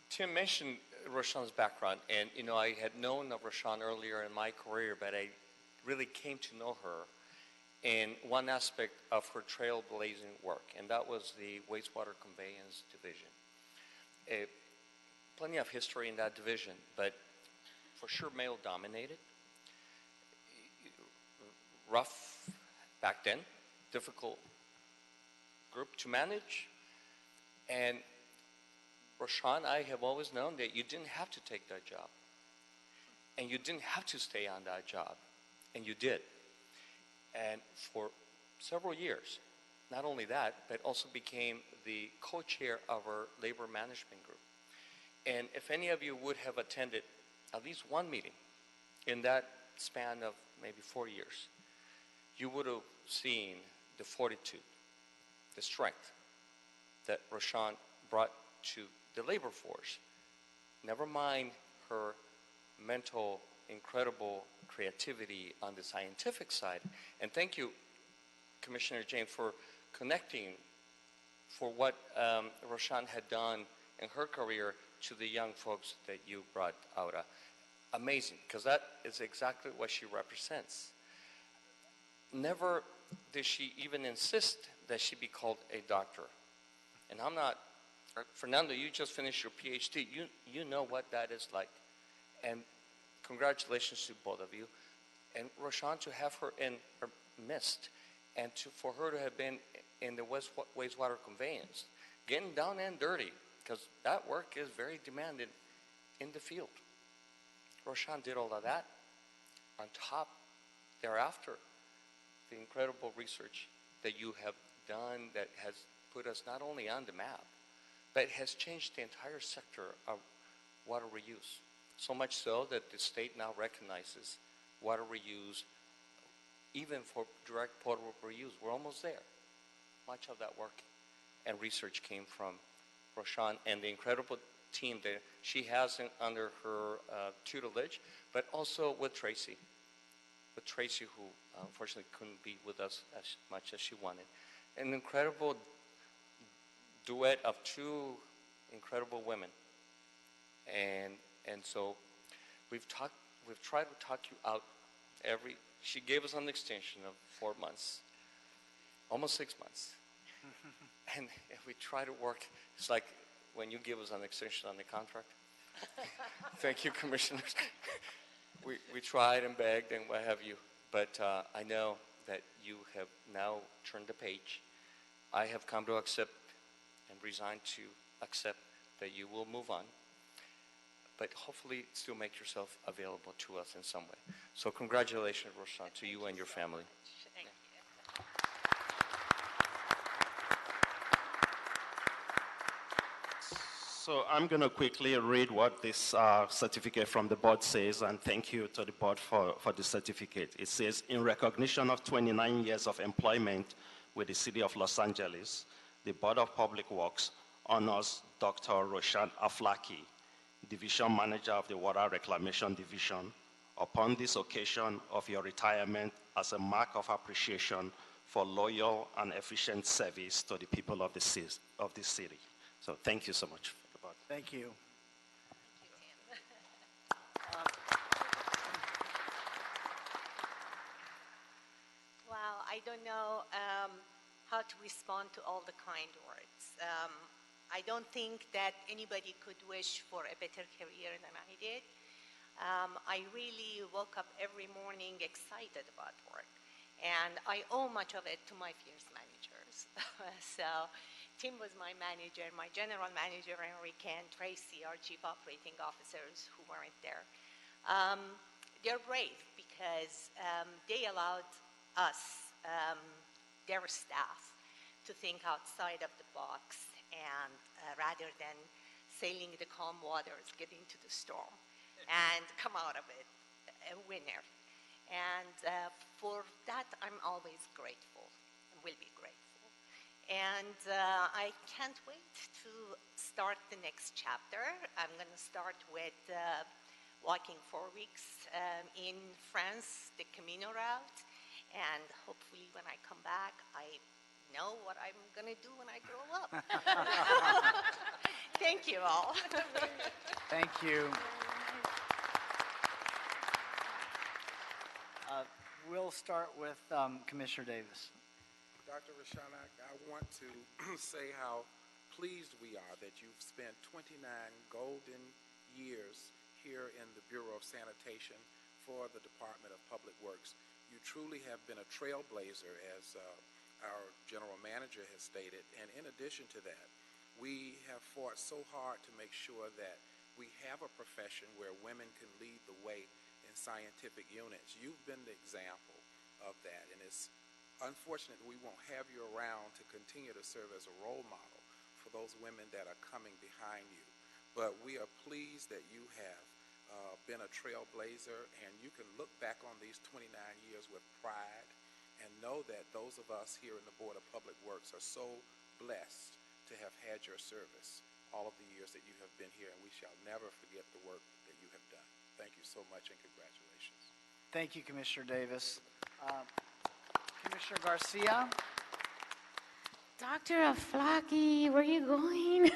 Tim mentioned Roshan's background, and I had known of Roshan earlier in my career, but I really came to know her in one aspect of her trailblazing work, and that was the wastewater conveyance division. Plenty of history in that division, but for sure male-dominated. Rough back then, difficult group to manage. And Roshan, I have always known that you didn't have to take that job. And you didn't have to stay on that job. And you did. And for several years, not only that, but also became the co-chair of our labor management group. And if any of you would have attended at least one meeting in that span of maybe 4 years, you would have seen the fortitude, the strength that Roshan brought to the labor force. Never mind her mental, incredible creativity on the scientific side. And thank you, Commissioner James, for connecting for what Roshan had done in her career to the young folks that you brought out. Amazing, because that is exactly what she represents. Never did she even insist that she be called a doctor. And I'm not Fernando, you just finished your PhD. You know what that is like. And congratulations to both of you. And Roshan, to have her in our midst, and for her to have been in the wastewater conveyance, getting down and dirty, because that work is very demanding in the field. Roshan did all of that. On top, thereafter, the incredible research that you have done that has put us not only on the map, but has changed the entire sector of water reuse. So much so that the state now recognizes water reuse, even for direct potable reuse. We're almost there. Much of that work and research came from Roshan and the incredible team that she has under her tutelage, but also with Tracy, who unfortunately couldn't be with us as much as she wanted. An incredible duet of two incredible women. And so we've tried to talk you out she gave us an extension of 4 months, almost 6 months. And we try to work, it's like when you give us an extension on the contract. Thank you, commissioners. We tried and begged and what have you, but I know that you have now turned the page. I have come to accept and resigned to accept that you will move on, but hopefully still make yourself available to us in some way. So congratulations, Roshan, to you and your family. Thank you. So I'm going to quickly read what this certificate from the board says, and thank you to the board for the certificate. It says, in recognition of 29 years of employment with the City of Los Angeles, the Board of Public Works honors Dr. Roshan Aflaki, Division Manager of the Water Reclamation Division, upon this occasion of your retirement as a mark of appreciation for loyal and efficient service to the people of the city. So thank you so much. Thank you. Well, I don't know how to respond to all the kind words. I don't think that anybody could wish for a better career than I did. I really woke up every morning excited about work, and I owe much of it to my fierce managers. So Tim was my manager, my general manager, Enrique, and Tracy, our chief operating officers who weren't there. They're brave because they allowed us, their staff, to think outside of the box and rather than sailing the calm waters, get into the storm and come out of it a winner. And for that, I'm always grateful and will be grateful. And I can't wait to start the next chapter. I'm going to start with walking 4 weeks in France, the Camino route. And hopefully when I come back, I know what I'm going to do when I grow up. Thank you all. Thank you. We'll start with Commissioner Davis. Dr. Rashana, I want to say how pleased we are that you've spent 29 golden years here in the Bureau of Sanitation for the Department of Public Works. You truly have been a trailblazer, as our general manager has stated, and in addition to that, we have fought so hard to make sure that we have a profession where women can lead the way in scientific units. You've been the example of that, and it's unfortunate we won't have you around to continue to serve as a role model for those women that are coming behind you. But we are pleased that you have been a trailblazer, and you can look back on these 29 years with pride and know that those of us here in the Board of Public Works are so blessed to have had your service all of the years that you have been here, and we shall never forget the work that you have done. Thank you so much, and congratulations. Thank you, Commissioner Davis. Commissioner Garcia. Dr. Aflaki, where are you going?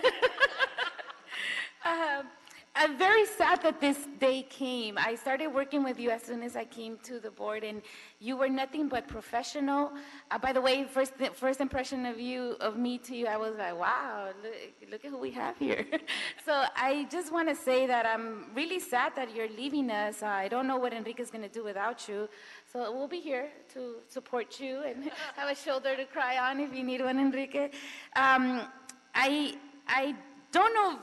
I'm very sad that this day came. I started working with you as soon as I came to the board, and you were nothing but professional. By the way, first impression of me to you, I was like, wow, look at who we have here. So I just want to say that I'm really sad that you're leaving us. I don't know what Enrique's going to do without you. So we'll be here to support you and have a shoulder to cry on if you need one, Enrique. I don't know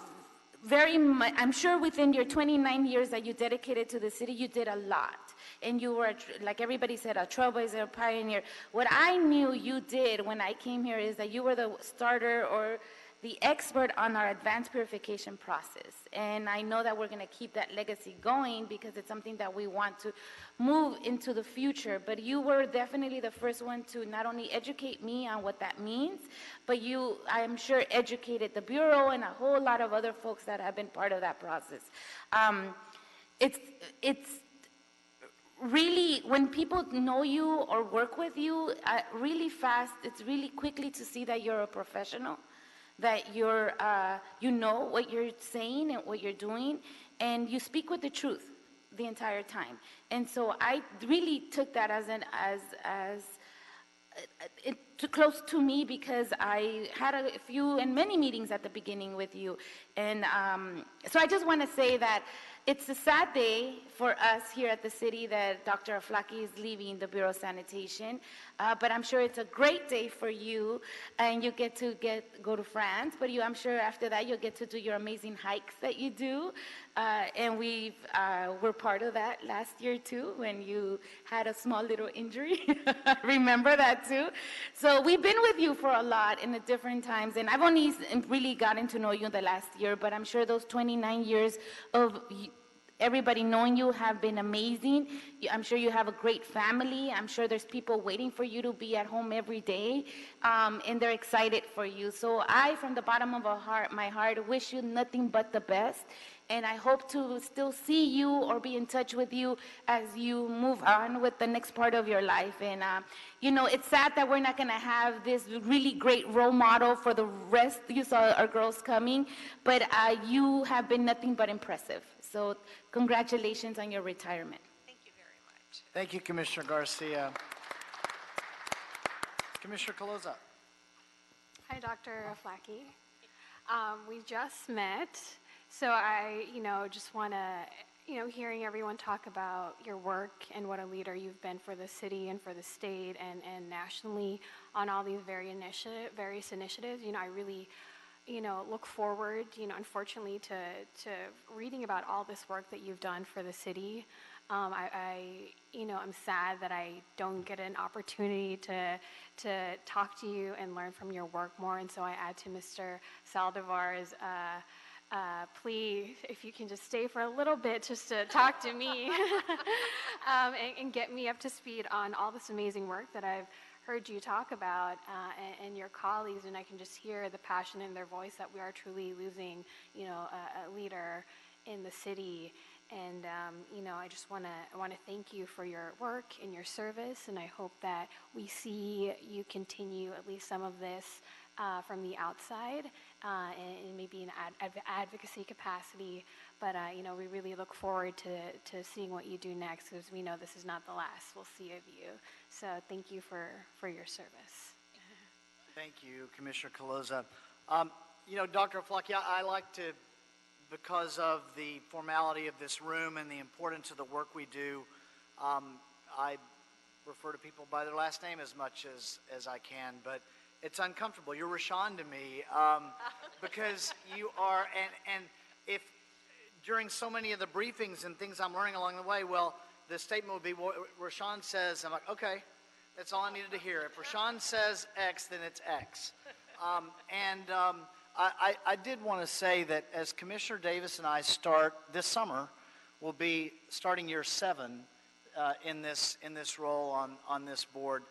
very much. I'm sure within your 29 years that you dedicated to the city, you did a lot. And you were, like everybody said, a trailblazer, a pioneer. What I knew you did when I came here is that you were the starter or the expert on our advanced purification process. And I know that we're going to keep that legacy going because it's something that we want to move into the future. But you were definitely the first one to not only educate me on what that means, but you, I'm sure, educated the Bureau and a whole lot of other folks that have been part of that process. It's really, when people know you or work with you, really fast, it's really quickly to see that you're a professional, that you're, you know what you're saying and what you're doing, and you speak with the truth the entire time. And so I really took that as too close to me because I had a few and many meetings at the beginning with you. And so I just want to say that it's a sad day for us here at the city that Dr. Aflaki is leaving the Bureau of Sanitation, but I'm sure it's a great day for you, and you get to go to France, but I'm sure after that you'll get to do your amazing hikes that you do, and we're part of that last year too, when you had a small little injury. Remember that too? So we've been with you for a lot in the different times, and I've only really gotten to know you in the last year, but I'm sure those 29 years of everybody knowing you have been amazing. I'm sure you have a great family. I'm sure there's people waiting for you to be at home every day, and they're excited for you. So I, from the bottom of my heart, wish you nothing but the best. And I hope to still see you or be in touch with you as you move on with the next part of your life. And, it's sad that we're not going to have this really great role model for the rest. You saw our girls coming, but you have been nothing but impressive. So congratulations on your retirement. Thank you very much. Thank you, Commissioner Garcia. Commissioner Caloza. Hi, Dr. Aflaki. We just met, so I, just want to, hearing everyone talk about your work and what a leader you've been for the city and for the state and nationally on all these various initiatives, I really, look forward, unfortunately, to reading about all this work that you've done for the city. I'm sad that I don't get an opportunity to talk to you and learn from your work more, and so I add to Mr. Saldivar's plea, if you can just stay for a little bit just to talk to me and get me up to speed on all this amazing work that I've heard you talk about and your colleagues, and I can just hear the passion in their voice that we are truly losing, a leader in the city. And I just want to thank you for your work and your service, and I hope that we see you continue at least some of this from the outside and maybe in advocacy capacity. But we really look forward to seeing what you do next, because we know this is not the last we'll see of you. So thank you for your service. Thank you, Commissioner Caloza. Dr. Aflaki, I like to, because of the formality of this room and the importance of the work we do, I refer to people by their last name as much as I can, but it's uncomfortable. You're Rashawn to me, because you are, and if during so many of the briefings and things I'm learning along the way, well, the statement would be, well, Rashawn says, I'm like, okay, that's all I needed to hear. If Rashawn says X, then it's X. I did want to say that as Commissioner Davis and I start this summer, we'll be starting year 7 in this role on this board.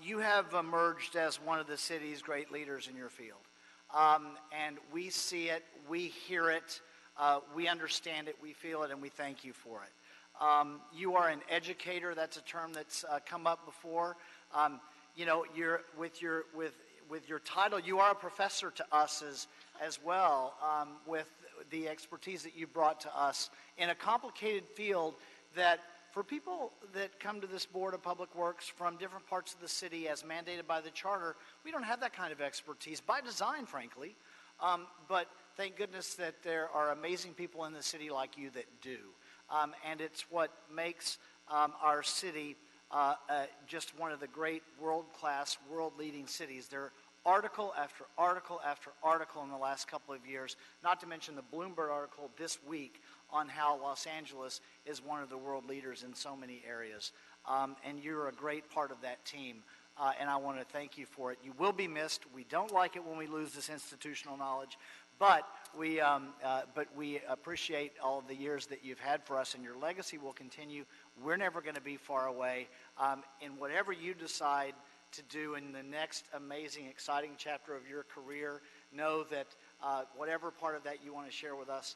You have emerged as one of the city's great leaders in your field. And we see it, we hear it, we understand it, we feel it, and we thank you for it. You are an educator. That's a term that's come up before. You're with your title, you are a professor to us as well, with the expertise that you brought to us in a complicated field that for people that come to this Board of Public Works from different parts of the city as mandated by the charter, we don't have that kind of expertise by design, frankly. But thank goodness that there are amazing people in the city like you that do. And it's what makes our city just one of the great world-class, world-leading cities. There are article after article after article in the last couple of years, not to mention the Bloomberg article this week on how Los Angeles is one of the world leaders in so many areas. And you're a great part of that team, and I want to thank you for it. You will be missed. We don't like it when we lose this institutional knowledge, but we appreciate all of the years that you've had for us, and your legacy will continue. We're never going to be far away. In whatever you decide to do in the next amazing, exciting chapter of your career, know that whatever part of that you want to share with us,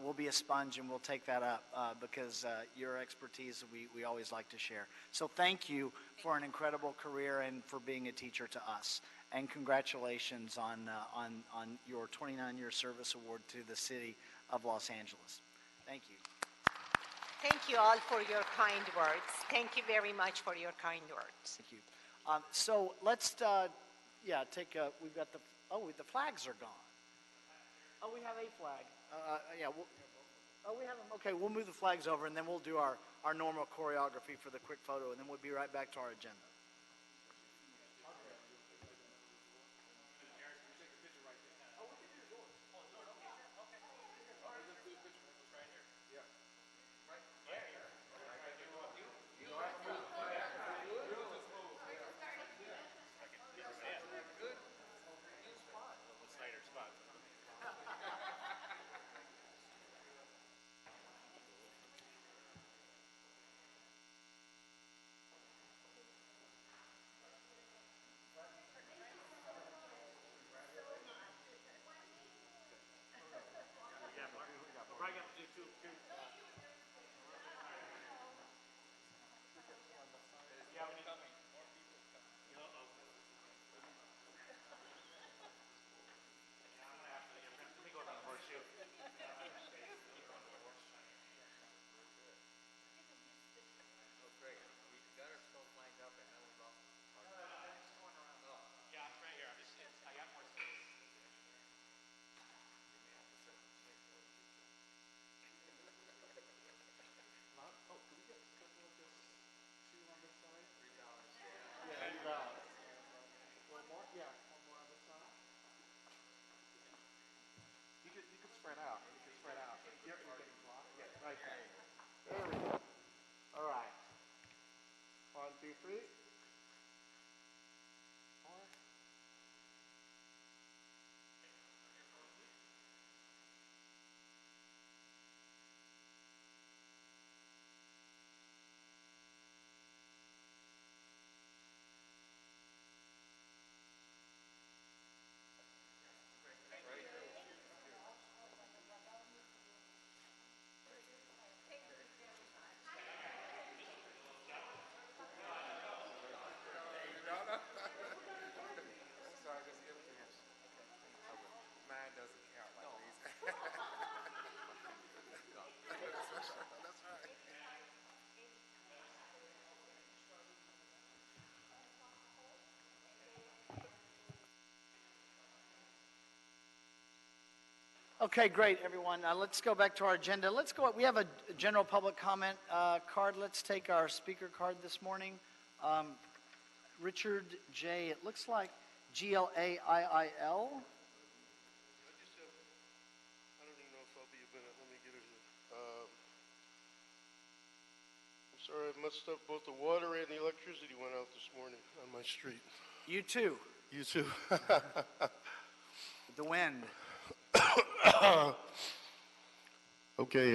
we'll be a sponge and we'll take that up because your expertise we always like to share. So thank you for an incredible career and for being a teacher to us. And congratulations on your 29-year service award to the city of Los Angeles. Thank you. Thank you all for your kind words. Thank you very much for your kind words. Thank you. So let's, take we've got the flags are gone. Oh, we have a flag. We have them. Okay, we'll move the flags over, and then we'll do our normal choreography for the quick photo, and then we'll be right back to our agenda. There we go. All right. 1, 2, 3. 4. Mine doesn't count like these. That's right. Okay, great, everyone. Let's go back to our agenda. Let's go. We have a general public comment card. Let's take our speaker card this morning. Richard J. It looks like GLAIIL. I don't even know if I'll be a minute. Let me get it here. I'm sorry, I messed up. Both the water and the electricity went out this morning on my street. You too. You too. The wind. Okay,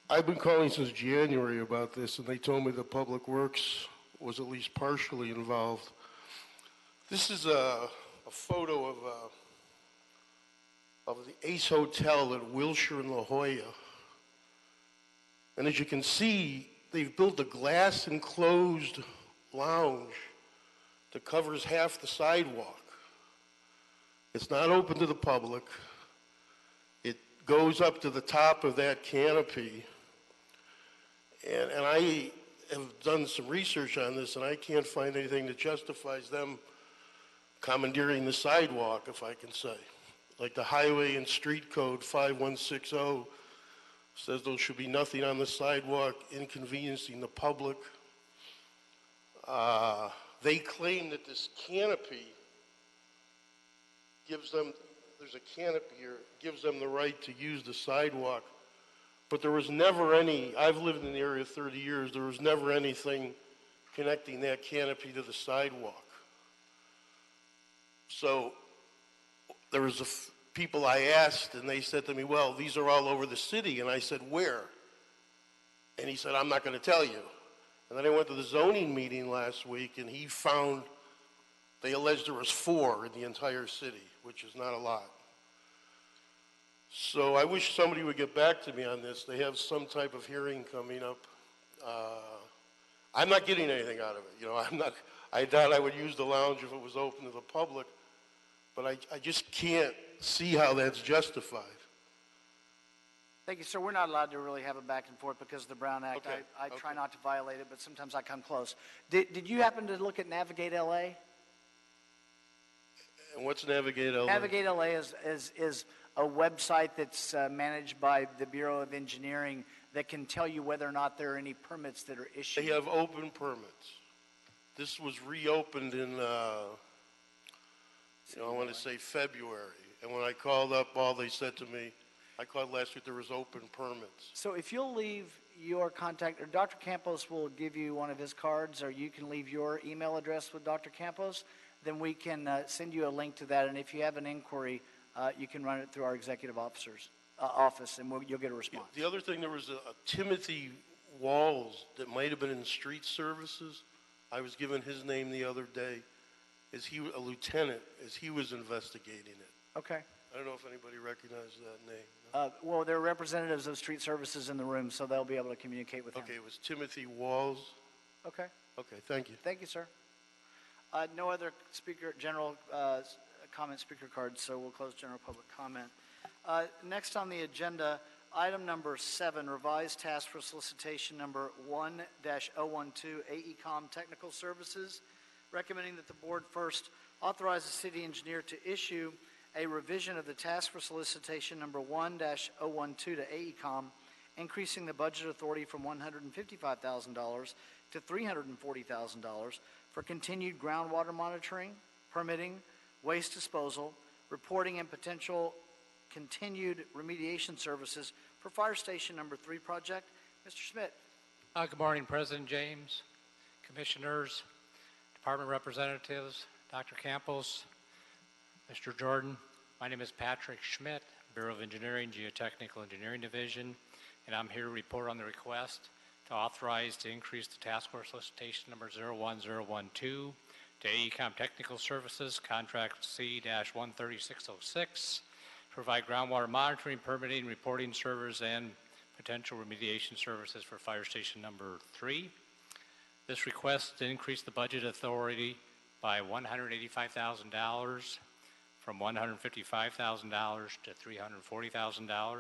I've been calling since January about this, and they told me the Public Works was at least partially involved. This is a photo of the Ace Hotel at Wilshire and La Jolla. And as you can see, they've built a glass enclosed lounge that covers half the sidewalk. It's not open to the public. It goes up to the top of that canopy. And I have done some research on this, and I can't find anything that justifies them commandeering the sidewalk, if I can say. Like the Highway and Street Code 5160 says there should be nothing on the sidewalk inconveniencing the public. They claim that this canopy gives them, there's a canopy here, gives them the right to use the sidewalk. But there was never any, I've lived in the area 30 years, there was never anything connecting that canopy to the sidewalk. So there was people I asked, and they said to me, well, these are all over the city. And I said, where? And he said, I'm not going to tell you. And then I went to the zoning meeting last week, and he found, they alleged there was 4 in the entire city, which is not a lot. So I wish somebody would get back to me on this. They have some type of hearing coming up. I'm not getting anything out of it. You know, I thought I would use the lounge if it was open to the public, but I just can't see how that's justified. Thank you, sir. We're not allowed to really have a back and forth because of the Brown Act. Okay. I try not to violate it, but sometimes I come close. Did you happen to look at Navigate LA? And what's Navigate LA? Navigate LA is a website that's managed by the Bureau of Engineering that can tell you whether or not there are any permits that are issued. They have open permits. This was reopened in, I want to say February. And when I called up, all they said to me, I called last week, there was open permits. So if you'll leave your contact, or Dr. Campos will give you one of his cards, or you can leave your email address with Dr. Campos, then we can send you a link to that. And if you have an inquiry, you can run it through our executive office, and you'll get a response. The other thing, there was a Timothy Walls that might have been in street services. I was given his name the other day. Is he a lieutenant? As he was investigating it. Okay. I don't know if anybody recognized that name. Well, there are representatives of street services in the room, so they'll be able to communicate with him. Okay, it was Timothy Walls. Okay. Okay, thank you. Thank you, sir. No other general comment speaker cards, so we'll close general public comment. Next on the agenda, item number 7, revised task for solicitation number 1-012, AECOM Technical Services, recommending that the board first authorize the city engineer to issue a revision of the task for solicitation number 1-012 to AECOM, increasing the budget authority from $155,000 to $340,000 for continued groundwater monitoring, permitting, waste disposal, reporting, and potential continued remediation services for Fire Station number 3 project. Mr. Schmidt. Good morning, President James, commissioners, department representatives, Dr. Campos, Mr. Jordan. My name is Patrick Schmidt, Bureau of Engineering, Geotechnical Engineering Division, and I'm here to report on the request to authorize to increase the task force solicitation number 01012 to AECOM Technical Services, contract C-13606, provide groundwater monitoring, permitting, reporting servers, and potential remediation services for Fire Station number 3. This request to increase the budget authority by $185,000 from $155,000 to $340,000.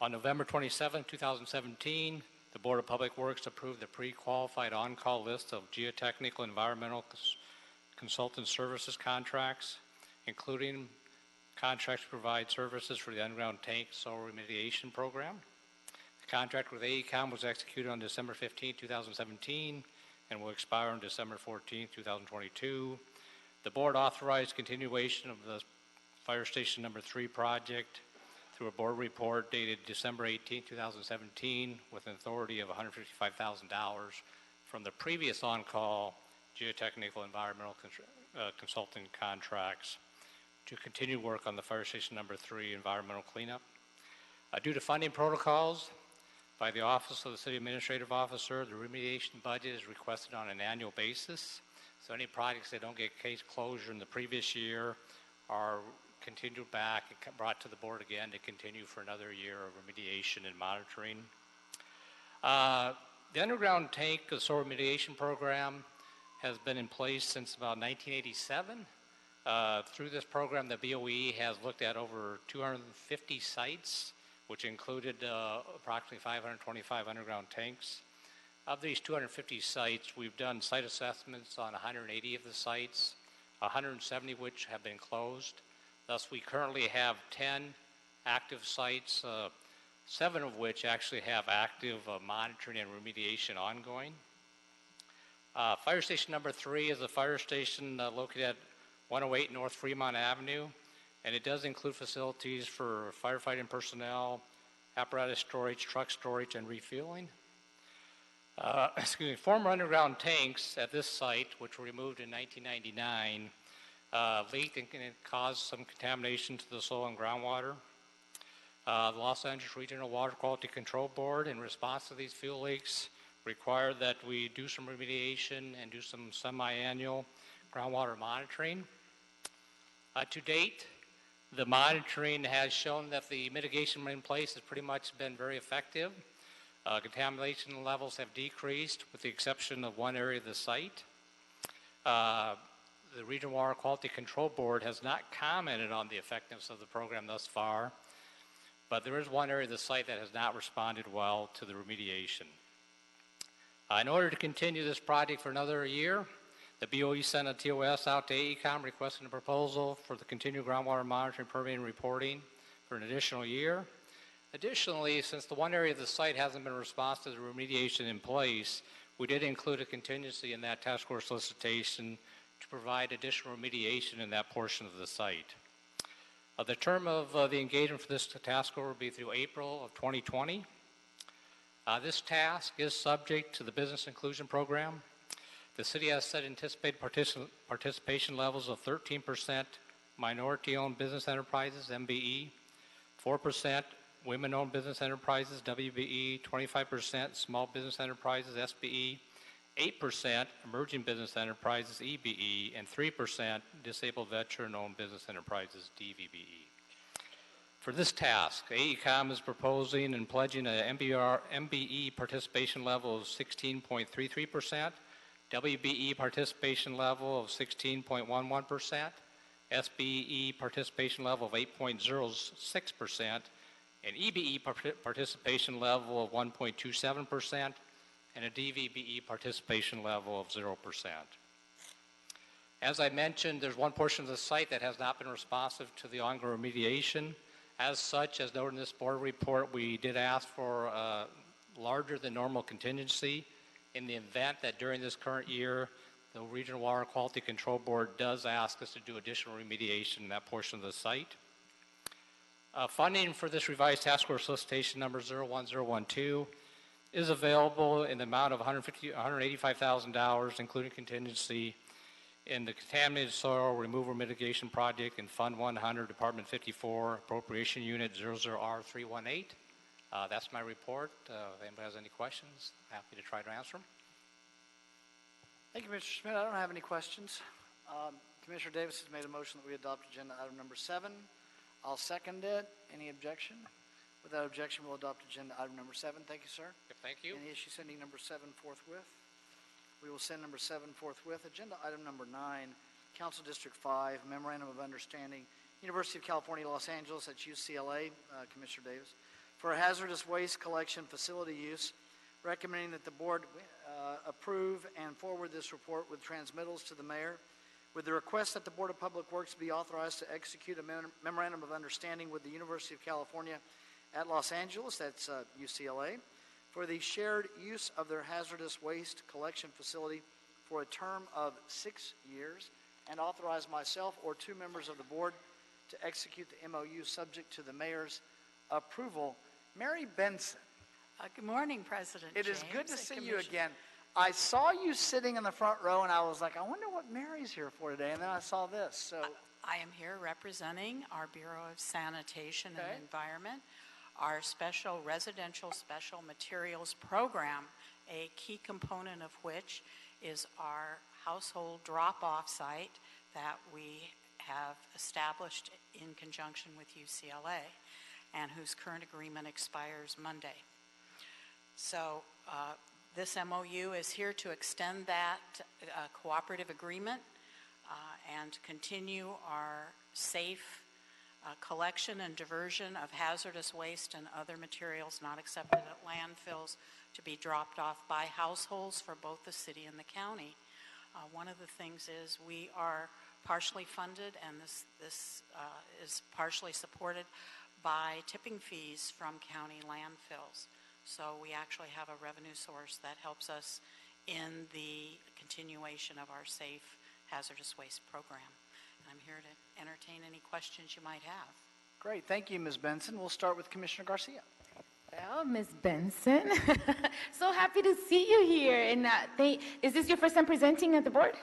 On November 27, 2017, the Board of Public Works approved the pre-qualified on-call list of geotechnical environmental consultant services contracts, including contracts to provide services for the underground tank soil remediation program. The contract with AECOM was executed on December 15, 2017, and will expire on December 14, 2022. The board authorized continuation of the Fire Station number 3 project through a board report dated December 18, 2017, with an authority of $155,000 from the previous on-call geotechnical environmental consulting contracts to continue work on the Fire Station number 3 environmental cleanup. Due to funding protocols by the Office of the City Administrative Officer, the remediation budget is requested on an annual basis. So any projects that don't get case closure in the previous year are continued back and brought to the board again to continue for another year of remediation and monitoring. The underground tank soil remediation program has been in place since about 1987. Through this program, the BOE has looked at over 250 sites, which included approximately 525 underground tanks. Of these 250 sites, we've done site assessments on 180 of the sites, 170 which have been closed. Thus, we currently have 10 active sites, 7 of which actually have active monitoring and remediation ongoing. Fire station number 3 is a fire station located at 108 North Fremont Avenue, and it does include facilities for firefighting personnel, apparatus storage, truck storage, and refueling. Former underground tanks at this site, which were removed in 1999, leaked and caused some contamination to the soil and groundwater. The Los Angeles Regional Water Quality Control Board, in response to these fuel leaks, required that we do some remediation and do some semi-annual groundwater monitoring. To date, the monitoring has shown that the mitigation in place has pretty much been very effective. Contamination levels have decreased with the exception of one area of the site. The Regional Water Quality Control Board has not commented on the effectiveness of the program thus far, but there is one area of the site that has not responded well to the remediation. In order to continue this project for another year, the BOE sent a TOS out to AECOM requesting a proposal for the continued groundwater monitoring, permitting, and reporting for an additional year. Additionally, since the one area of the site hasn't been responsive to the remediation in place, we did include a contingency in that task force solicitation to provide additional remediation in that portion of the site. The term of the engagement for this task force will be through April of 2020. This task is subject to the Business Inclusion Program. The city has set anticipated participation levels of 13% minority-owned business enterprises, MBE, 4% women-owned business enterprises, WBE, 25% small business enterprises, SBE, 8% emerging business enterprises, EBE, and 3% disabled veteran-owned business enterprises, DVBE. For this task, AECOM is proposing and pledging an MBE participation level of 16.33%, WBE participation level of 16.11%, SBE participation level of 8.06%, an EBE participation level of 1.27%, and a DVBE participation level of 0%. As I mentioned, there's one portion of the site that has not been responsive to the ongoing remediation. As such, as noted in this board report, we did ask for a larger than normal contingency in the event that during this current year, the Regional Water Quality Control Board does ask us to do additional remediation in that portion of the site. Funding for this revised task force solicitation number 01012 is available in the amount of $185,000, including contingency, in the Contaminated Soil Removal Mitigation Project in Fund 100, Department 54, Appropriation Unit 00R318. That's my report. If anybody has any questions, happy to try to answer them. Thank you, Mr. Schmidt. I don't have any questions. Commissioner Davis has made a motion that we adopt agenda item number 7. I'll second it. Any objection? Without objection, we'll adopt agenda item number 7. Thank you, sir. Thank you. Any issue sending number 7 forthwith? We will send number 7 forthwith. Agenda item number 9, Council District 5, Memorandum of Understanding, University of California, Los Angeles, that's UCLA, Commissioner Davis, for a hazardous waste collection facility use, recommending that the board approve and forward this report with transmittals to the mayor, with the request that the Board of Public Works be authorized to execute a memorandum of understanding with the University of California at Los Angeles, that's UCLA, for the shared use of their hazardous waste collection facility for a term of 6 years, and authorize myself or 2 members of the board to execute the MOU subject to the mayor's approval. Mary Benson. Good morning, President It James is good to and see you Commissioner. again. I saw you sitting in the front row, and I was like, I wonder what Mary's here for today, and then I saw this. So I am here representing our Bureau of Sanitation Okay. and Environment, our special residential special materials program, a key component of which is our household drop-off site that we have established in conjunction with UCLA and whose current agreement expires Monday. So this MOU is here to extend that cooperative agreement and continue our safe collection and diversion of hazardous waste and other materials not accepted at landfills to be dropped off by households for both the city and the county. One of the things is we are partially funded, and this is partially supported by tipping fees from county landfills. So we actually have a revenue source that helps us in the continuation of our safe hazardous waste program. And I'm here to entertain any questions you might have. Great. Thank you, Ms. Benson. We'll start with Commissioner Garcia. Well, Ms. Benson, so happy to see you here. And is this your first time presenting at the board?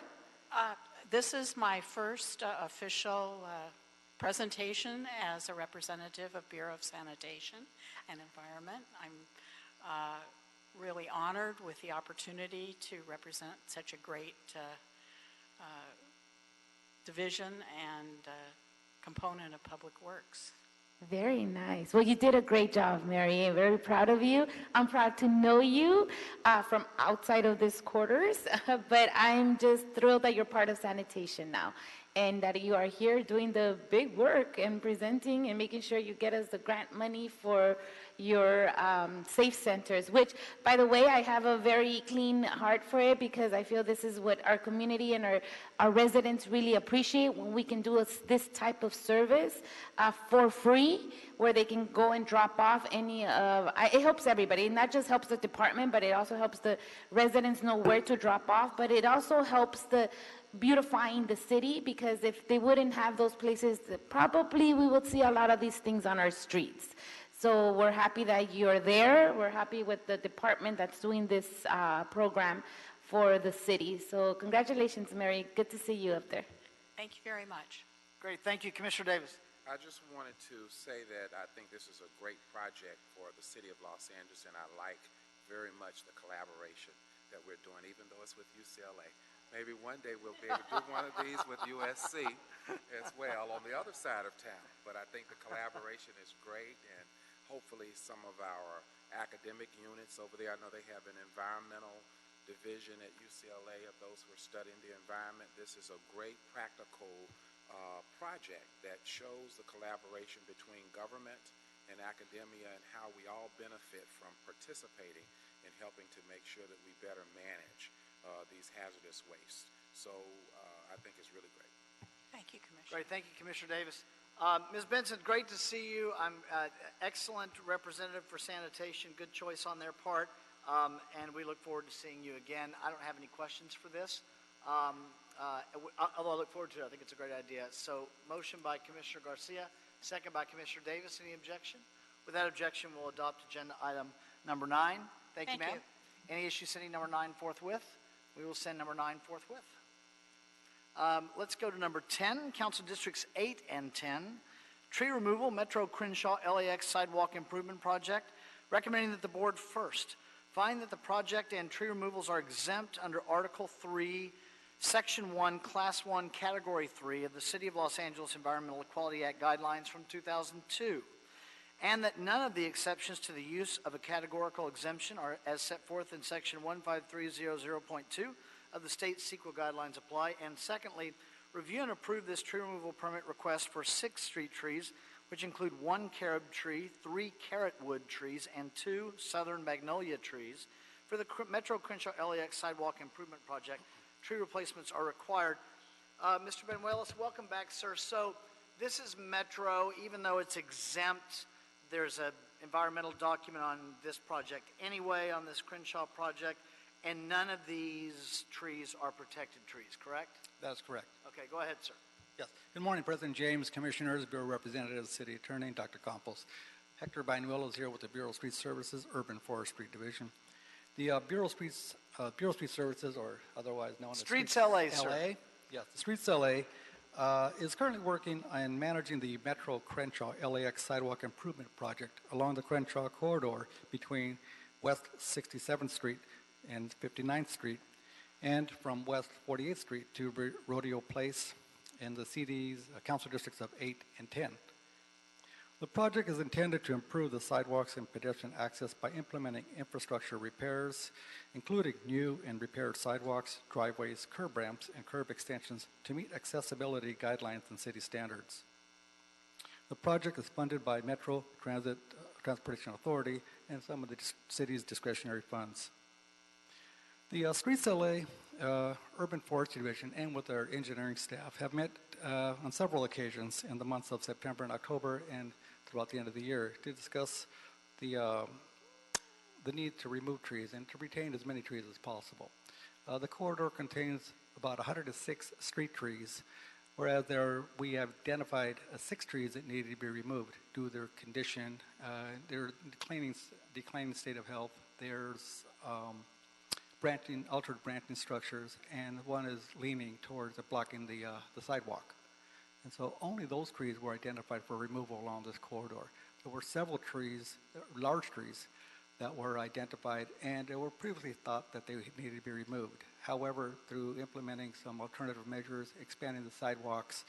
This is my first official presentation as a representative of Bureau of Sanitation and Environment. I'm really honored with the opportunity to represent such a great division and component of Public Works. Very nice. Well, you did a great job, Mary. I'm very proud of you. I'm proud to know you from outside of this quarters, but I'm just thrilled that you're part of sanitation now and that you are here doing the big work and presenting and making sure you get us the grant money for your safe centers, which, by the way, I have a very clean heart for it because I feel this is what our community and our residents really appreciate when we can do this type of service for free, where they can go and drop off any of, it helps everybody. It not just helps the department, but it also helps the residents know where to drop off, but it also helps the beautifying the city, because if they wouldn't have those places, probably we would see a lot of these things on our streets. So we're happy that you're there. We're happy with the department that's doing this program for the city. So congratulations, Mary. Good to see you up there. Thank you very much. Great. Thank you, Commissioner Davis. I just wanted to say that I think this is a great project for the city of Los Angeles, and I like very much the collaboration that we're doing, even though it's with UCLA. Maybe one day we'll be able to do one of these with USC as well on the other side of town. But I think the collaboration is great, and hopefully some of our academic units over there, I know they have an environmental division at UCLA of those who are studying the environment. This is a great practical project that shows the collaboration between government and academia and how we all benefit from participating in helping to make sure that we better manage these hazardous wastes. So I think it's really great. Thank you, Commissioner. Great. Thank you, Commissioner Davis. Ms. Benson, great to see you. I'm excellent representative for sanitation. Good choice on their part. And we look forward to seeing you again. I don't have any questions for this. Although I look forward to it. I think it's a great idea. So motion by Commissioner Garcia, second by Commissioner Davis. Any objection? Without objection, we'll adopt agenda item number 9. Thank you, ma'am. Any issue sending number 9 forthwith? We will send number 9 forthwith. Let's go to number 10, Council Districts 8 and 10. Tree removal, Metro Crenshaw LAX Sidewalk Improvement Project. Recommending that the board first find that the project and tree removals are exempt under Article 3, Section 1, Class 1, Category 3 of the City of Los Angeles Environmental Equality Act guidelines from 2002. And that none of the exceptions to the use of a categorical exemption are as set forth in Section 15300.2 of the state CEQA guidelines apply. And secondly, review and approve this tree removal permit request for 6 street trees, which include 1 carob tree, 3 carrotwood trees, and 2 southern magnolia trees. For the Metro Crenshaw LAX Sidewalk Improvement Project, tree replacements are required. Mr. Benuelos, welcome back, sir. So this is Metro, even though it's exempt. There's an environmental document on this project anyway, on this Crenshaw project, and none of these trees are protected trees, correct? That's correct. Okay, go ahead, sir. Yes. Good morning, President James, Commissioners, Bureau Representative, City Attorney, Dr. Campos. Hector Banuelos here with the Bureau of Street Services, Urban Forestry Division. The Bureau of Street Services, or otherwise known as Streets LA, sir. LA. Yes, the Streets LA is currently working on managing the Metro Crenshaw LAX Sidewalk Improvement Project along the Crenshaw corridor between West 67th Street and 59th Street, and from West 48th Street to Rodeo Place in the CD's council districts of 8 and 10. The project is intended to improve the sidewalks and pedestrian access by implementing infrastructure repairs, including new and repaired sidewalks, driveways, curb ramps, and curb extensions to meet accessibility guidelines and city standards. The project is funded by Metro Transportation Authority and some of the city's discretionary funds. The Streets LA Urban Forestry Division and with our engineering staff have met on several occasions in the months of September and October and throughout the end of the year to discuss the need to remove trees and to retain as many trees as possible. The corridor contains about 106 street trees, whereas we have identified 6 trees that needed to be removed due to their condition, their declining state of health. There's altered branching structures, and one is leaning towards blocking the sidewalk. And so only those trees were identified for removal along this corridor. There were several trees, large trees, that were identified, and it were previously thought that they needed to be removed. However, through implementing some alternative measures, expanding the sidewalks,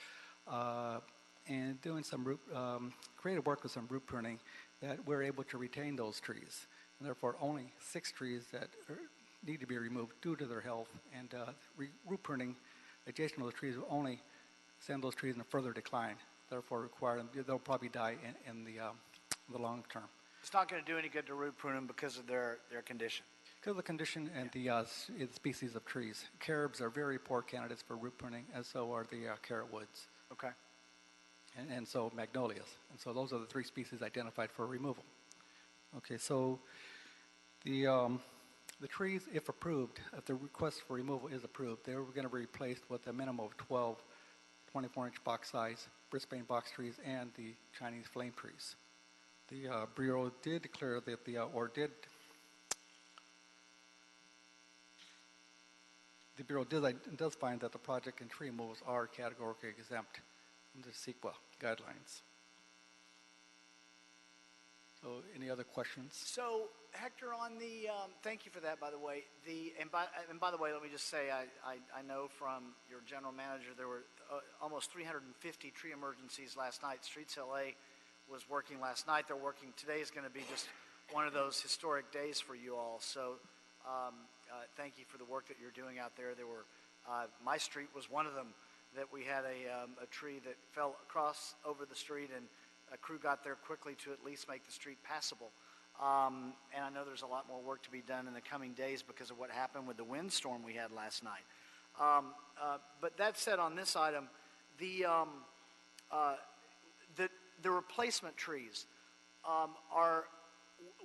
and doing some creative work with some root pruning, that we're able to retain those trees. And therefore, only 6 trees that need to be removed due to their health, and root pruning adjacent to the trees will only send those trees in a further decline, therefore they'll probably die in the long term. It's not going to do any good to root prune them because of their condition. Because of the condition and the species of trees. Carobs are very poor candidates for root pruning, as so are the carrot woods. Okay. And so magnolias. And so those are the 3 species identified for removal. Okay, so the trees, if approved, if the request for removal is approved, they were going to be replaced with a minimum of 12 24-inch box size Brisbane box trees and the Chinese flame trees. The Bureau did declare that the Bureau does find that the project and tree removals are categorically exempt from the CEQA guidelines. So, any other questions? So, Hector, on the thank you for that, by the way. And by the way, let me just say, I know from your general manager there were almost 350 tree emergencies last night. Streets LA was working last night. They're working today. Is going to be just one of those historic days for you all. So, thank you for the work that you're doing out there. There were my street was one of them that we had a tree that fell across over the street, and a crew got there quickly to at least make the street passable. And I know there's a lot more work to be done in the coming days because of what happened with the windstorm we had last night. But that said, on this item, the replacement trees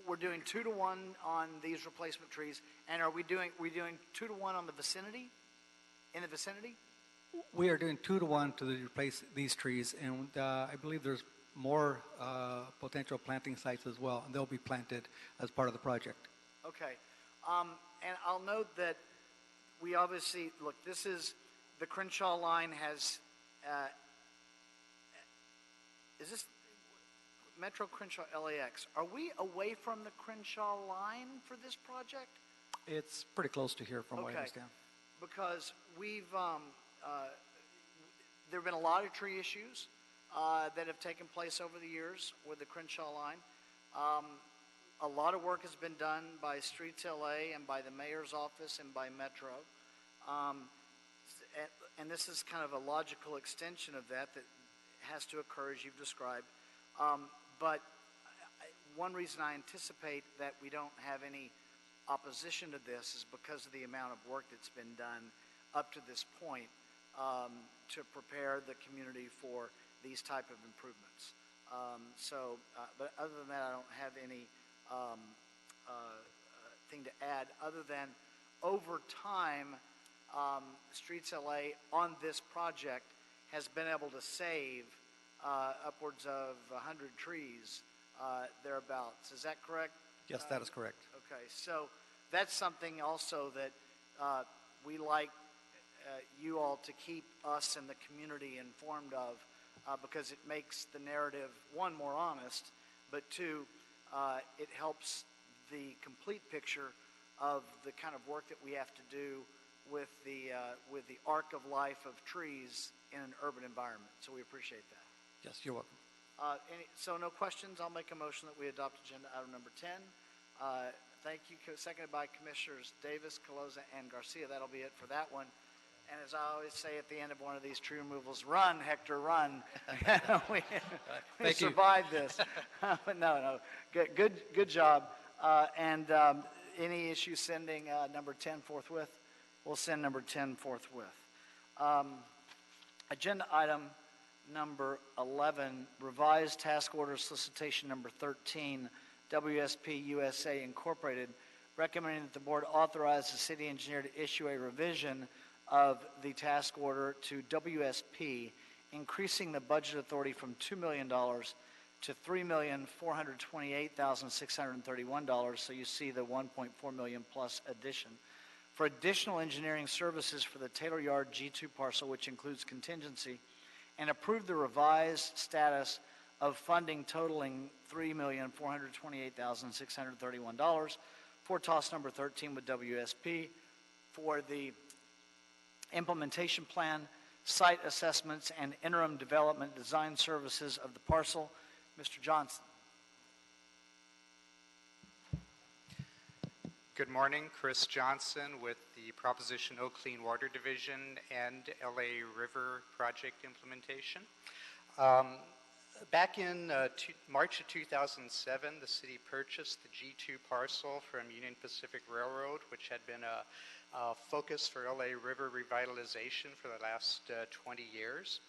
we're doing 2 to 1 on these replacement trees, and are we doing 2 to 1 on the vicinity? In the vicinity? We are doing 2 to 1 to replace these trees, and I believe there's more potential planting sites as well, and they'll be planted as part of the project. Okay. And I'll note that we obviously, look, this is, the Crenshaw line has, is this Metro Crenshaw LAX? Are we away from the Crenshaw line for this project? It's pretty close to here from what I understand. Because we've, there have been a lot of tree issues that have taken place over the years with the Crenshaw line. A lot of work has been done by Streets LA and by the mayor's office and by Metro. And this is kind of a logical extension of that has to occur as you've described. But one reason I anticipate that we don't have any opposition to this is because of the amount of work that's been done up to this point to prepare the community for these type of improvements. But other than that, I don't have any thing to add other than over time, Streets LA on this project has been able to save upwards of 100 trees thereabouts. Is that correct? Yes, that is correct. Okay, so that's something also that we like you all to keep us and the community informed of because it makes the narrative, one, more honest, but two, it helps the complete picture of the kind of work that we have to do with the arc of life of trees in an urban environment. So we appreciate that. Yes, you're welcome. So no questions. I'll make a motion that we adopt agenda item number 10. Thank you. Seconded by Commissioners Davis, Caloza, and Garcia. That'll be it for that one. And as I always say at the end of one of these tree removals, run, Hector, run. we Thank you. survived this. But no. Good job. And any issue sending number 10 forthwith? We'll send number 10 forthwith. Agenda item number 11, revised task order solicitation number 13, WSP USA Incorporated, recommending that the board authorize the city engineer to issue a revision of the task order to WSP, increasing the budget authority from $2 million to $3,428,631. So you see the $1.4 million plus addition for additional engineering services for the Taylor Yard G2 parcel, which includes contingency, and approve the revised status of funding totaling $3,428,631 for TOS number 13 with WSP for the implementation plan, site assessments, and interim development design services of the parcel. Mr. Johnson. Good morning, Chris Johnson with the Proposition O Clean Water Division and LA River Project implementation. Back in March of 2007, the city purchased the G2 parcel from Union Pacific Railroad, which had been a focus for LA River revitalization for the last 20 years.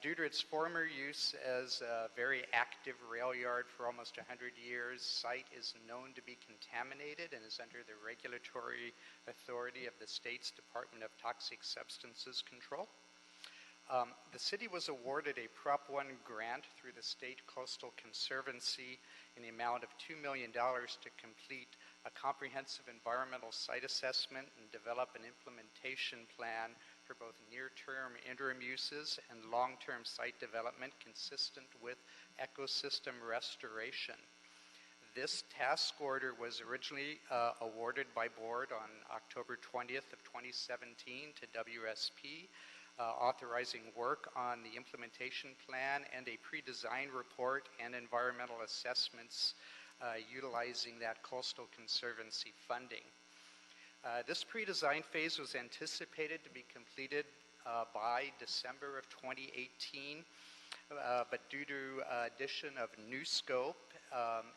Due to its former use as a very active rail yard for almost 100 years, site is known to be contaminated and is under the regulatory authority of the state's Department of Toxic Substances Control. The city was awarded a Prop 1 grant through the State Coastal Conservancy in the amount of $2 million to complete a comprehensive environmental site assessment and develop an implementation plan for both near-term interim uses and long-term site development consistent with ecosystem restoration. This task order was originally awarded by board on October 20th of 2017 to WSP, authorizing work on the implementation plan and a pre-design report and environmental assessments utilizing that Coastal Conservancy funding. This pre-design phase was anticipated to be completed by December of 2018, but due to addition of new scope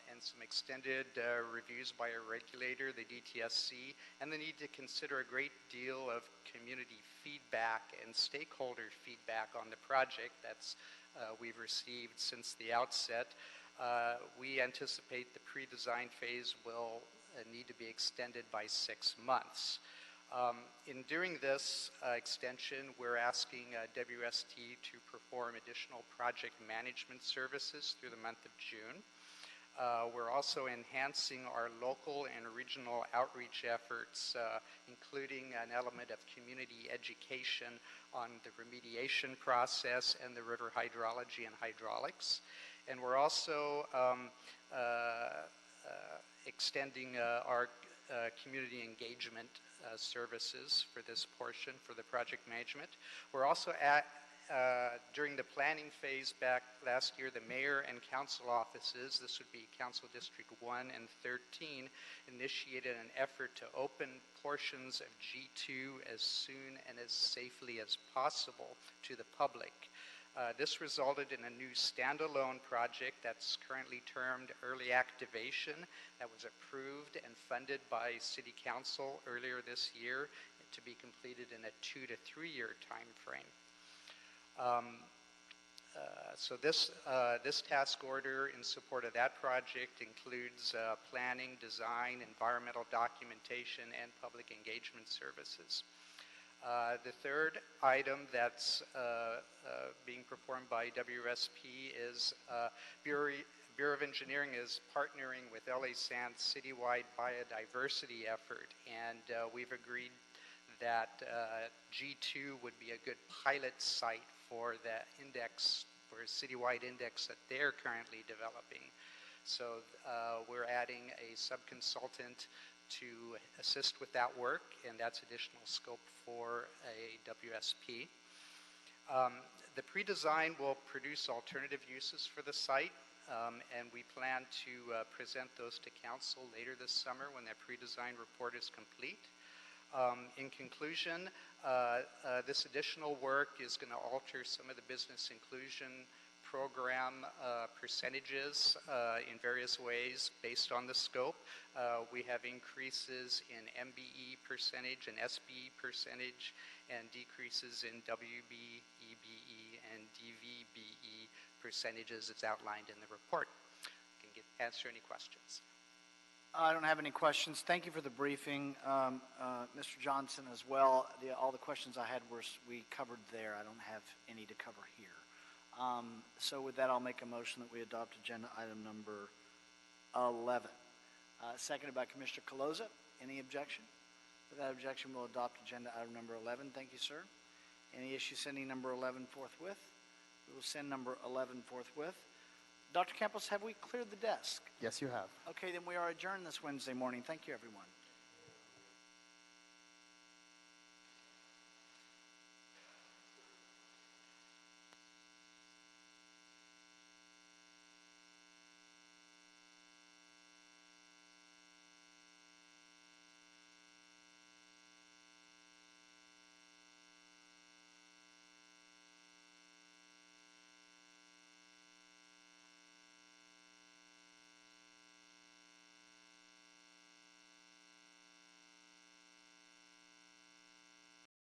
and some extended reviews by a regulator, the DTSC, and the need to consider a great deal of community feedback and stakeholder feedback on the project that's we've received since the outset, we anticipate the pre-design phase will need to be extended by 6 months. In doing this extension, we're asking WST to perform additional project management services through the month of June. We're also enhancing our local and regional outreach efforts, including an element of community education on the remediation process and the river hydrology and hydraulics. And we're also extending our community engagement services for this portion for the project management. We're also during the planning phase back last year, the mayor and council offices, this would be Council District 1 and 13, initiated an effort to open portions of G2 as soon and as safely as possible to the public. This resulted in a new standalone project that's currently termed Early Activation that was approved and funded by City Council earlier this year to be completed in a 2 to 3 year time frame. So this task order in support of that project includes planning, design, environmental documentation, and public engagement services. The third item that's being performed by WSP is Bureau of Engineering is partnering with LA Sand's citywide biodiversity effort, and we've agreed that G2 would be a good pilot site for the index, for a citywide index that they're currently developing. So we're adding a subconsultant to assist with that work, and that's additional scope for a WSP. The pre-design will produce alternative uses for the site, and we plan to present those to council later this summer when that pre-design report is complete. In conclusion, this additional work is going to alter some of the business inclusion program percentages in various ways based on the scope. We have increases in MBE percentage and SBE percentage and decreases in WB, EBE, and DVBE percentages as outlined in the report. I can answer any questions. I don't have any questions. Thank you for the briefing, Mr. Johnson, as well. All the questions I had we covered there. I don't have any to cover here. So with that, I'll make a motion that we adopt agenda item number 11. Seconded by Commissioner Caloza. Any objection? Without objection, we'll adopt agenda item number 11. Thank you, sir. Any issue sending number 11 forthwith? We will send number 11 forthwith. Dr. Campos, have we cleared the desk? Yes, you have. Okay, then we are adjourned this Wednesday morning. Thank you, everyone.